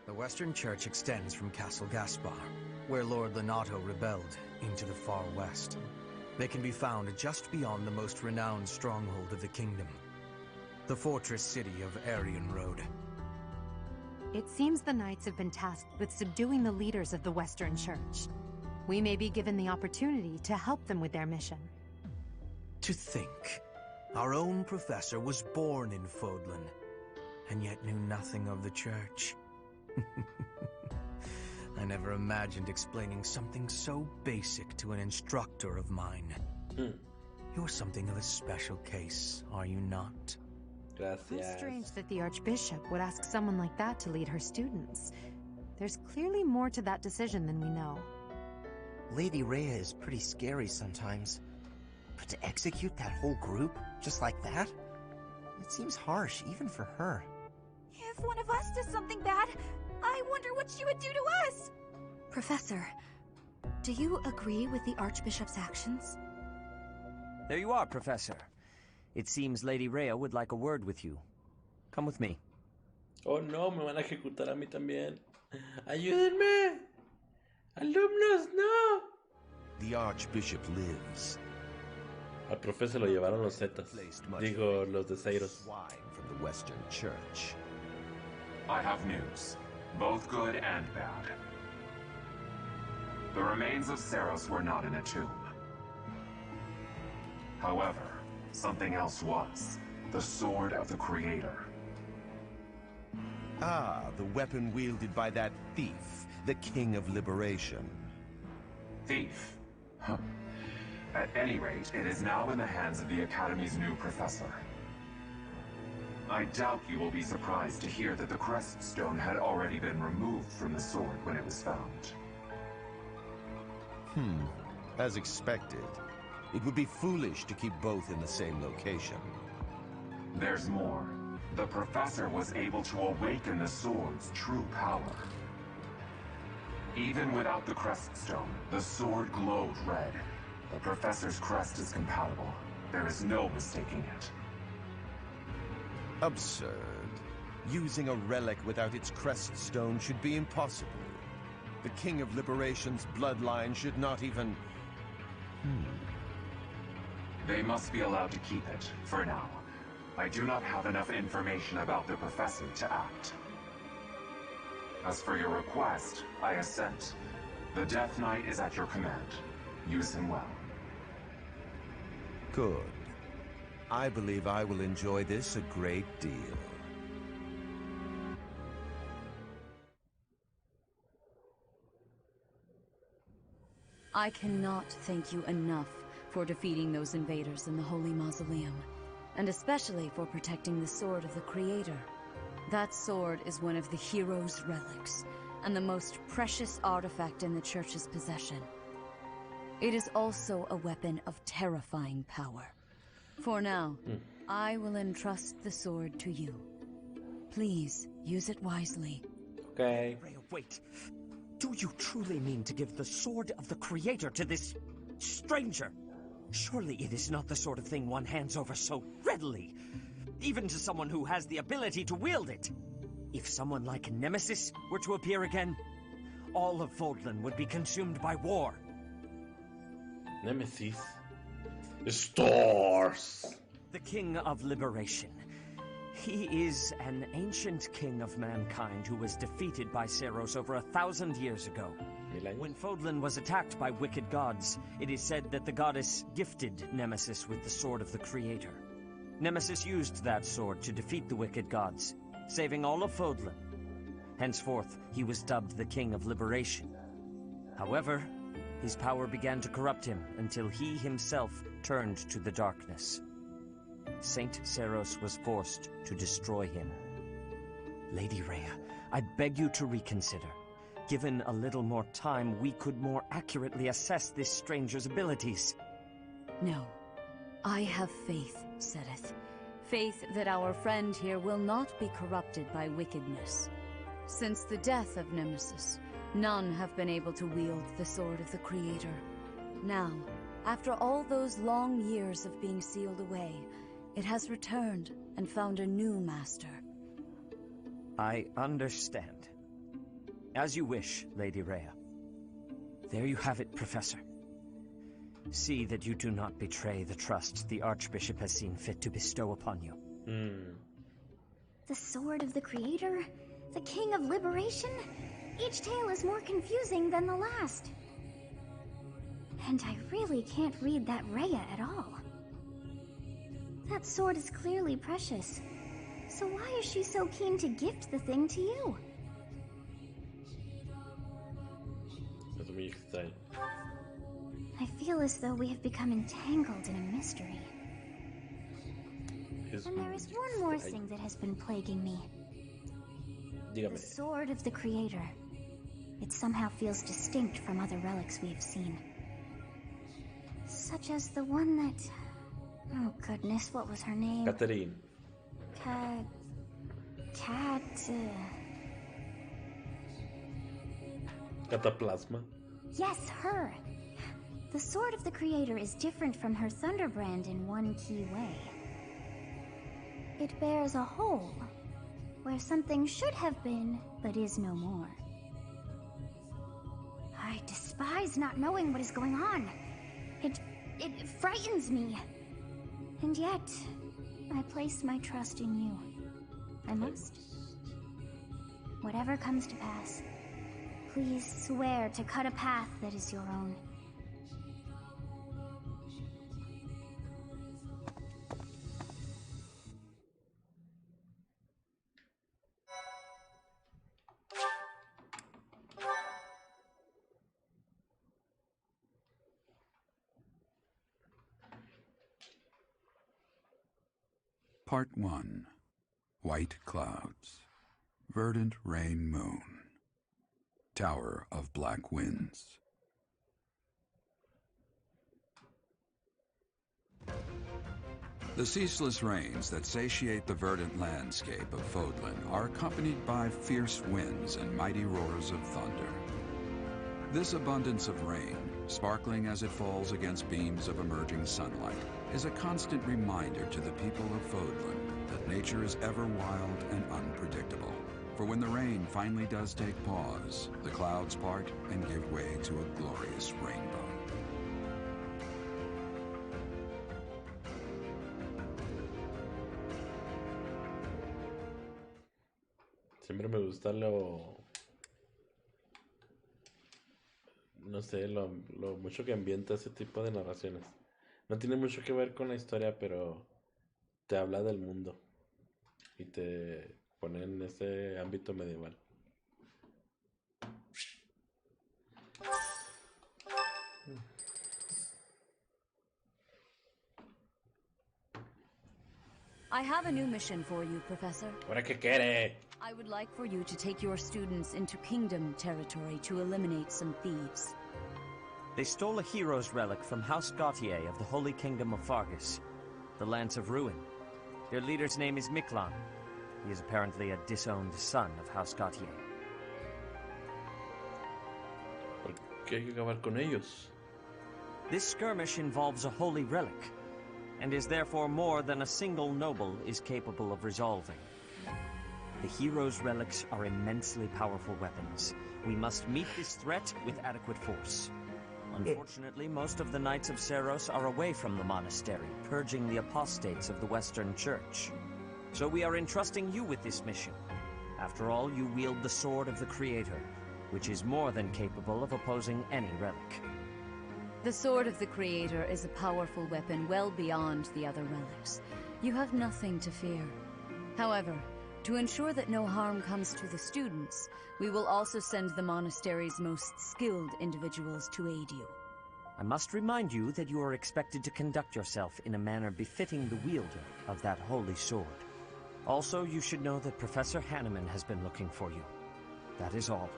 The Western Church extends from Castle Gaspar, where Lord Lenato rebelled, into the far west. They can be found just beyond the most renowned stronghold of the kingdom, the fortress city of Aryan Road. It seems the knights have been tasked with subduing the leaders of the Western Church. We may be given the opportunity to help them with their mission. To think, our own professor was born in Fodlan, and yet knew nothing of the Church. I never imagined explaining something so basic to an instructor of mine. You're something of a special case, are you not? Gracias. How strange that the Archbishop would ask someone like that to lead her students. There's clearly more to that decision than we know. Lady Rhea is pretty scary sometimes. But to execute that whole group, just like that? It seems harsh, even for her. If one of us does something bad, I wonder what she would do to us! Professor, do you agree with the Archbishop's actions? There you are, Professor. It seems Lady Rhea would like a word with you. Come with me. Oh no, me van a ejecutar a mí también. Ayúdenme. Alumnos, no. The Archbishop lives. Al profe lo llevaron los Zetas. Digo, los de Seiros. From the Western Church. I have news, both good and bad. The remains of Seiros were not in a tomb. However, something else was. The Sword of the Creator. Ah, the weapon wielded by that thief, the King of Liberation. Thief? Huh. At any rate, it is now in the hands of the Academy's new professor. I doubt you will be surprised to hear that the Crest Stone had already been removed from the sword when it was found. As expected. It would be foolish to keep both in the same location. There's more. The professor was able to awaken the sword's true power. Even without the Crest Stone, the sword glowed red. The professor's crest is compatible. There is no mistaking it. Absurd. Using a relic without its crest stone should be impossible. The King of Liberation's bloodline should not even... They must be allowed to keep it, for now. I do not have enough information about the Professor to act. As for your request, I assent. The Death Knight is at your command. Use him well. Good. I believe I will enjoy this a great deal. I cannot thank you enough for defeating those invaders in the Holy Mausoleum, and especially for protecting the Sword of the Creator. That sword is one of the hero's relics, and the most precious artifact in the Church's possession. It is also a weapon of terrifying power. For now, I will entrust the sword to you. Please, use it wisely. Okay. Rhea, wait. Do you truly mean to give the Sword of the Creator to this stranger? Surely it is not the sort of thing one hands over so readily, even to someone who has the ability to wield it. If someone like Nemesis were to appear again, all of Fodlan would be consumed by war. Nemesis. Stars. The King of Liberation. He is an ancient king of mankind who was defeated by Seiros over 1,000 years ago. When Fodlan was attacked by wicked gods, it is said that the goddess gifted Nemesis with the Sword of the Creator. Nemesis used that sword to defeat the wicked gods, saving all of Fodlan. Henceforth, he was dubbed the King of Liberation. However, his power began to corrupt him until he himself turned to the darkness. Saint Seiros was forced to destroy him. Lady Rhea, I beg you to reconsider. Given a little more time, we could more accurately assess this stranger's abilities. No. I have faith, Seteth. Faith that our friend here will not be corrupted by wickedness. Since the death of Nemesis, none have been able to wield the Sword of the Creator. Now, after all those long years of being sealed away, it has returned and found a new master. I understand. As you wish, Lady Rhea. There you have it, Professor. See that you do not betray the trust the Archbishop has seen fit to bestow upon you. The Sword of the Creator? The King of Liberation? Each tale is more confusing than the last. And I really can't read that Rhea at all. That sword is clearly precious. So why is she so keen to gift the thing to you? That's muy extraño. I feel as though we have become entangled in a mystery. And there is one more thing that has been plaguing me. Dígame. The Sword of the Creator. It somehow feels distinct from other relics we have seen. Such as the one that... Oh goodness, what was her name? Catherine. Cataplasma. Yes, her! The Sword of the Creator is different from her Thunderbrand in one key way. It bears a hole, where something should have been, but is no more. I despise not knowing what is going on. It frightens me. And yet, I place my trust in you. I must. Whatever comes to pass, please swear to cut a path that is your own. Part 1. White Clouds. Verdant Rain Moon. Tower of Black Winds. The ceaseless rains that satiate the verdant landscape of Fodlan are accompanied by fierce winds and mighty roars of thunder. This abundance of rain, sparkling as it falls against beams of emerging sunlight, is a constant reminder to the people of Fodlan that nature is ever wild and unpredictable. For when the rain finally does take pause, the clouds part and give way to a glorious rainbow. Siempre me gusta lo... No sé, lo mucho que ambienta ese tipo de narraciones. No tiene mucho que ver con la historia, pero te habla del mundo y te pone en ese ámbito medieval. I have a new mission for you, Professor. ¿Ahora qué quiere? I would like for you to take your students into Kingdom territory to eliminate some thieves. They stole a hero's relic from House Gautier of the Holy Kingdom of Fargus, the Lance of Ruin. Their leader's name is Miklan. He is apparently a disowned son of House Gautier. ¿Por qué hay que acabar con ellos? This skirmish involves a holy relic, and is therefore more than a single noble is capable of resolving. The hero's relics are immensely powerful weapons. We must meet this threat with adequate force. Unfortunately, most of the Knights of Seiros are away from the monastery, purging the apostates of the Western Church. So we are entrusting you with this mission. After all, you wield the Sword of the Creator, which is more than capable of opposing any relic. The Sword of the Creator is a powerful weapon well beyond the other relics. You have nothing to fear. However, to ensure that no harm comes to the students, we will also send the monastery's most skilled individuals to aid you. I must remind you that you are expected to conduct yourself in a manner befitting the wielder of that holy sword. Also, you should know that Professor Hanneman has been looking for you. That is all.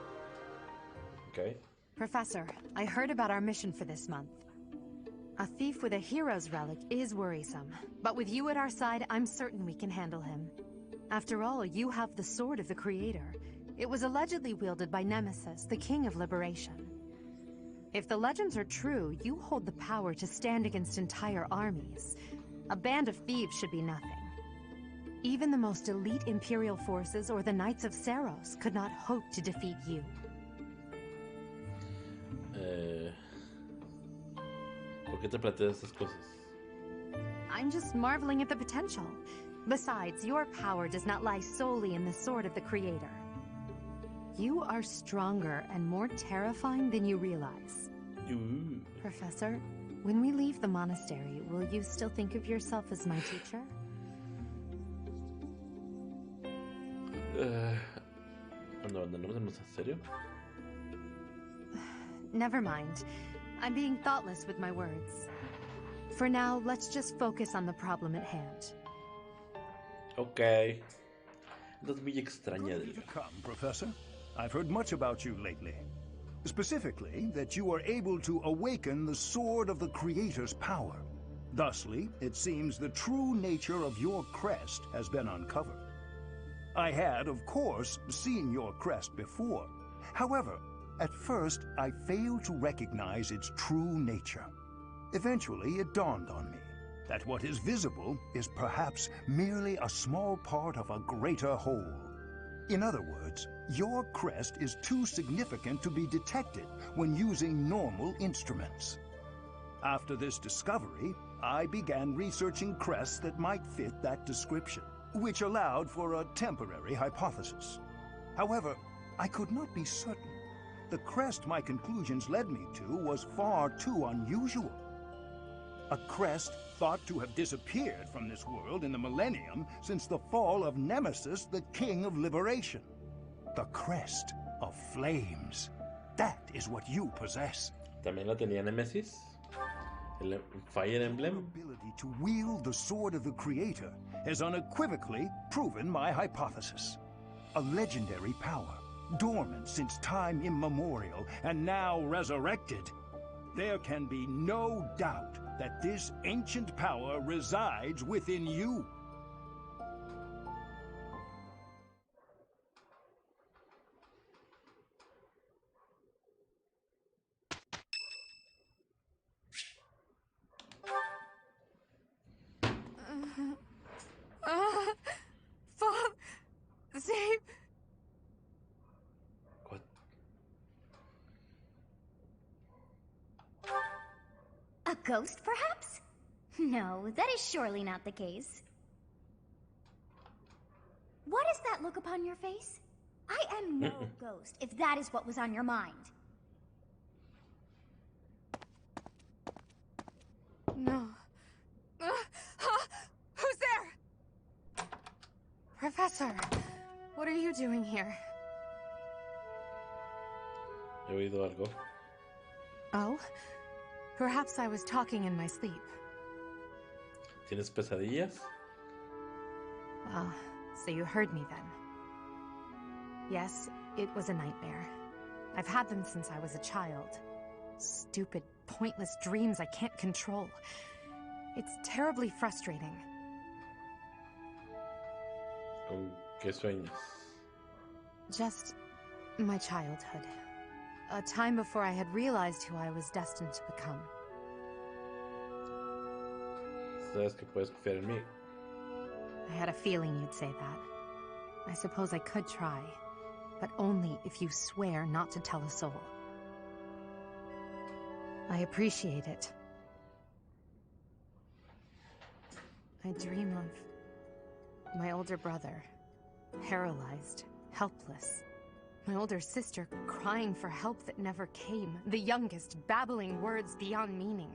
Okay. Professor, I heard about our mission for this month. A thief with a hero's relic is worrisome, but with you at our side, I'm certain we can handle him. After all, you have the Sword of the Creator. It was allegedly wielded by Nemesis, the King of Liberation. If the legends are true, you hold the power to stand against entire armies. A band of thieves should be nothing. Even the most elite Imperial forces or the Knights of Seiros could not hope to defeat you. ¿Por qué te planteas estas cosas? I'm just marveling at the potential. Besides, your power does not lie solely in the Sword of the Creator. You are stronger and more terrifying than you realize. Professor, when we leave the monastery, will you still think of yourself as my teacher? ¿Cuando abandonamos el monasterio? Never mind. I'm being thoughtless with my words. For now, let's just focus on the problem at hand. Okay. That's muy extraña. Come, Professor. I've heard much about you lately. Specifically, that you are able to awaken the Sword of the Creator's power. Thusly, it seems the true nature of your crest has been uncovered. I had, of course, seen your crest before. However, at first, I failed to recognize its true nature. Eventually, it dawned on me that what is visible is perhaps merely a small part of a greater whole. In other words, your crest is too significant to be detected when using normal instruments. After this discovery, I began researching crests that might fit that description, which allowed for a temporary hypothesis. However, I could not be certain. The crest my conclusions led me to was far too unusual. A crest thought to have disappeared from this world in the millennium since the fall of Nemesis, the King of Liberation. The crest of flames. That is what you possess. ¿También la tenía Nemesis? ¿El Fire Emblem? Your ability to wield the Sword of the Creator has unequivocally proven my hypothesis. A legendary power, dormant since time immemorial, and now resurrected. There can be no doubt that this ancient power resides within you. Save... What? A ghost, perhaps? No, that is surely not the case. What is that look upon your face? I am no ghost, if that is what was on your mind. No. Who's there? Professor, what are you doing here? He oído algo. Oh? Perhaps I was talking in my sleep. ¿Tienes pesadillas? Ah, so you heard me then. Yes, it was a nightmare. I've had them since I was a child. Stupid, pointless dreams I can't control. It's terribly frustrating. ¿Con qué sueñas? Just my childhood. A time before I had realized who I was destined to become. Sabes que puedes confiar en mí. I had a feeling you'd say that. I suppose I could try, but only if you swear not to tell a soul. I appreciate it. I dream of my older brother, paralyzed, helpless. My older sister crying for help that never came. The youngest babbling words beyond meaning.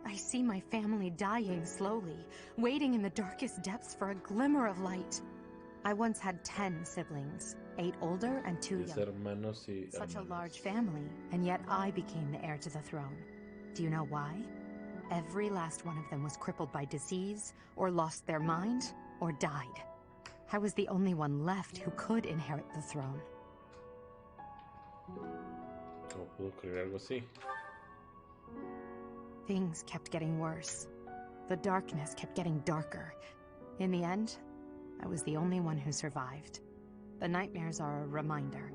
I see my family dying slowly, waiting in the darkest depths for a glimmer of light. I once had 10 siblings, 8 older and 2 younger. Such a large family, and yet I became the heir to the throne. Do you know why? Every last one of them was crippled by disease, or lost their mind, or died. I was the only one left who could inherit the throne. ¿Cómo puedo creer algo así? Things kept getting worse. The darkness kept getting darker. In the end, I was the only one who survived. The nightmares are a reminder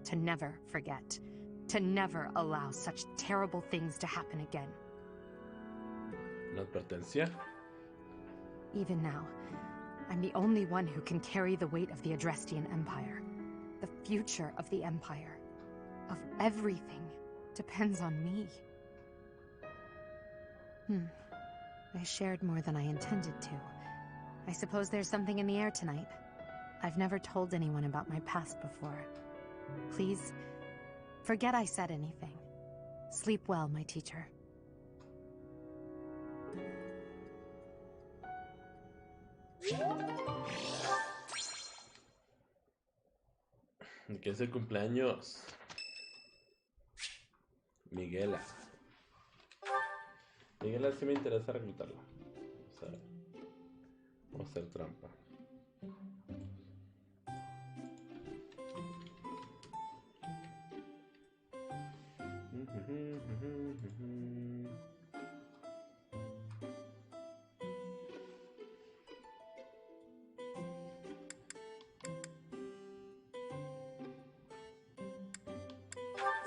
to never forget, to never allow such terrible things to happen again. ¿Una advertencia? Even now, I'm the only one who can carry the weight of the Adrestian Empire. The future of the Empire, of everything, depends on me. I shared more than I intended to. I suppose there's something in the air tonight. I've never told anyone about my past before. Please, forget I said anything. Sleep well, my teacher. ¿De quién es el cumpleaños? Miguela. Miguela sí me interesa reclutarla. O sea, vamos a hacer trampa.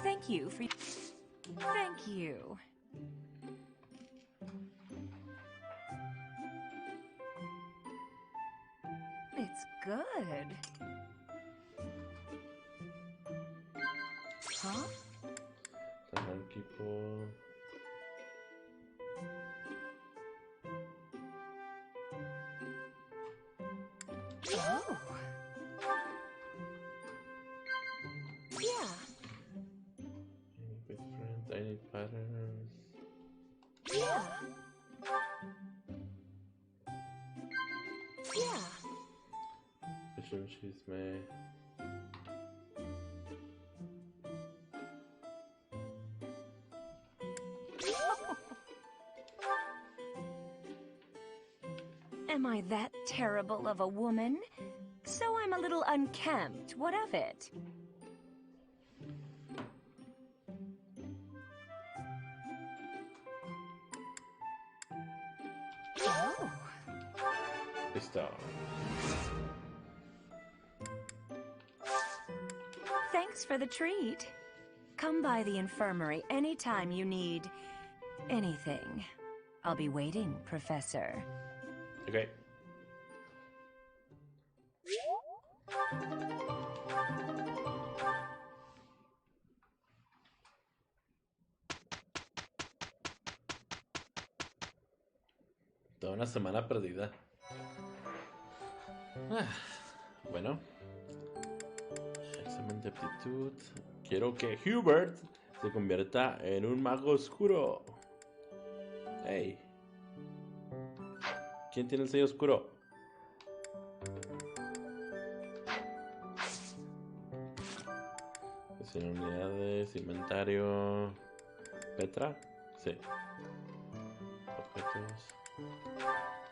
Thank you for... Thank you. It's good. Huh? Trabajar en equipo. Oh. Yeah. With friends, I need patterns. Yeah. Yeah. Vision chisme. Am I that terrible of a woman? So I'm a little unkempt. What of it? Oh. Listo. Thanks for the treat. Come by the infirmary anytime you need anything. I'll be waiting, Professor. Okay. Toda una semana perdida. Bueno. examen de aptitud. Quiero que Hubert se convierta en un mago oscuro. Hey. ¿Quién tiene el sello oscuro? Unidades, inventario. ¿Petra? Sí. Objetos.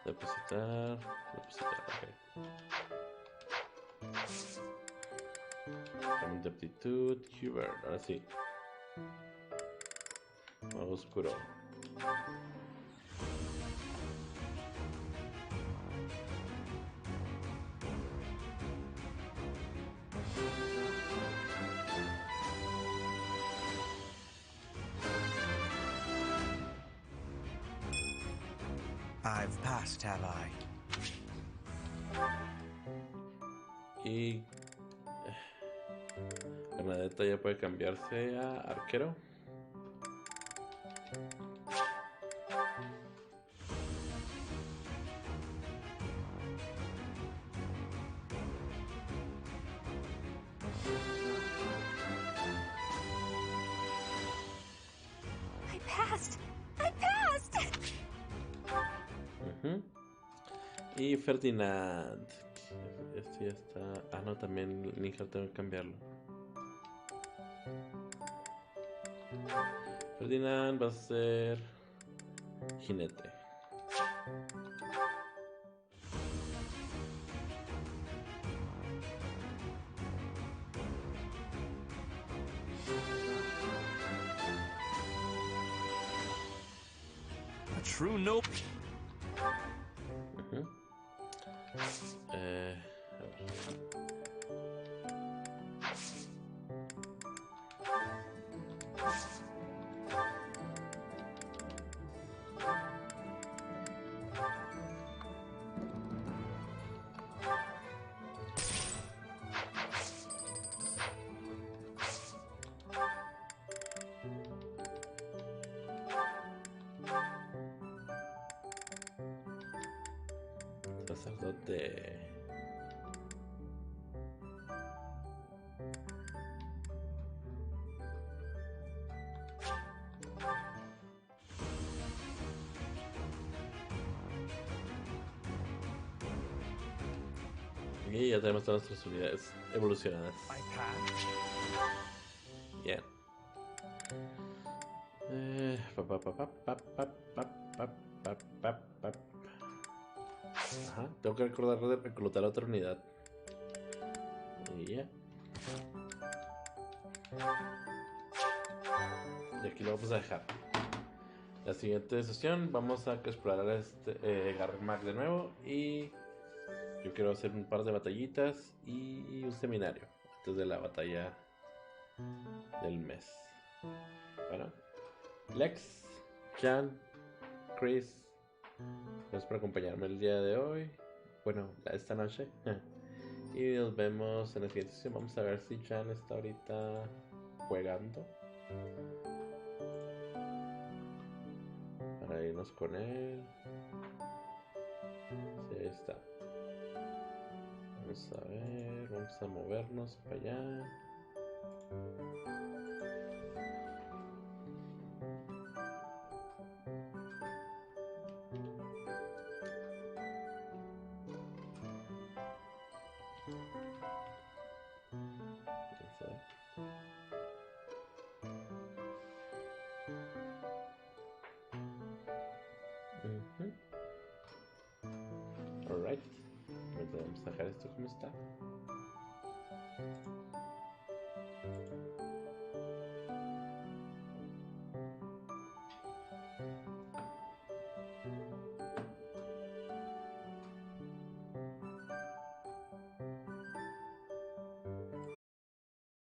Depositar. Depositar, ok. Examen de aptitud. Hubert, ahora sí. Mago oscuro. I've passed, have I? Y Bernadetta ya puede cambiarse a arquero. I passed! I passed! Y Ferdinand. Este ya está. Ah, no, también Ninja tengo que cambiarlo. Ferdinand va a ser jinete. A true nope. A ver. Sacerdote. Y ya tenemos todas nuestras unidades evolucionadas. Bien. Ajá, tengo que recordar de reclutar otra unidad. Y ya. Y aquí lo vamos a dejar. La siguiente sesión vamos a explorar Garmac de nuevo. Y yo quiero hacer un par de batallitas y un seminario antes de la batalla del mes. Bueno, Lex, Jan, Chris, gracias por acompañarme el día de hoy. Bueno, esta noche. Y nos vemos en la siguiente sesión. Vamos a ver si Jan está ahorita jugando. Para irnos con él. Sí, ahí está. Vamos a ver, vamos a movernos para allá. Alright, vamos a dejar esto como está.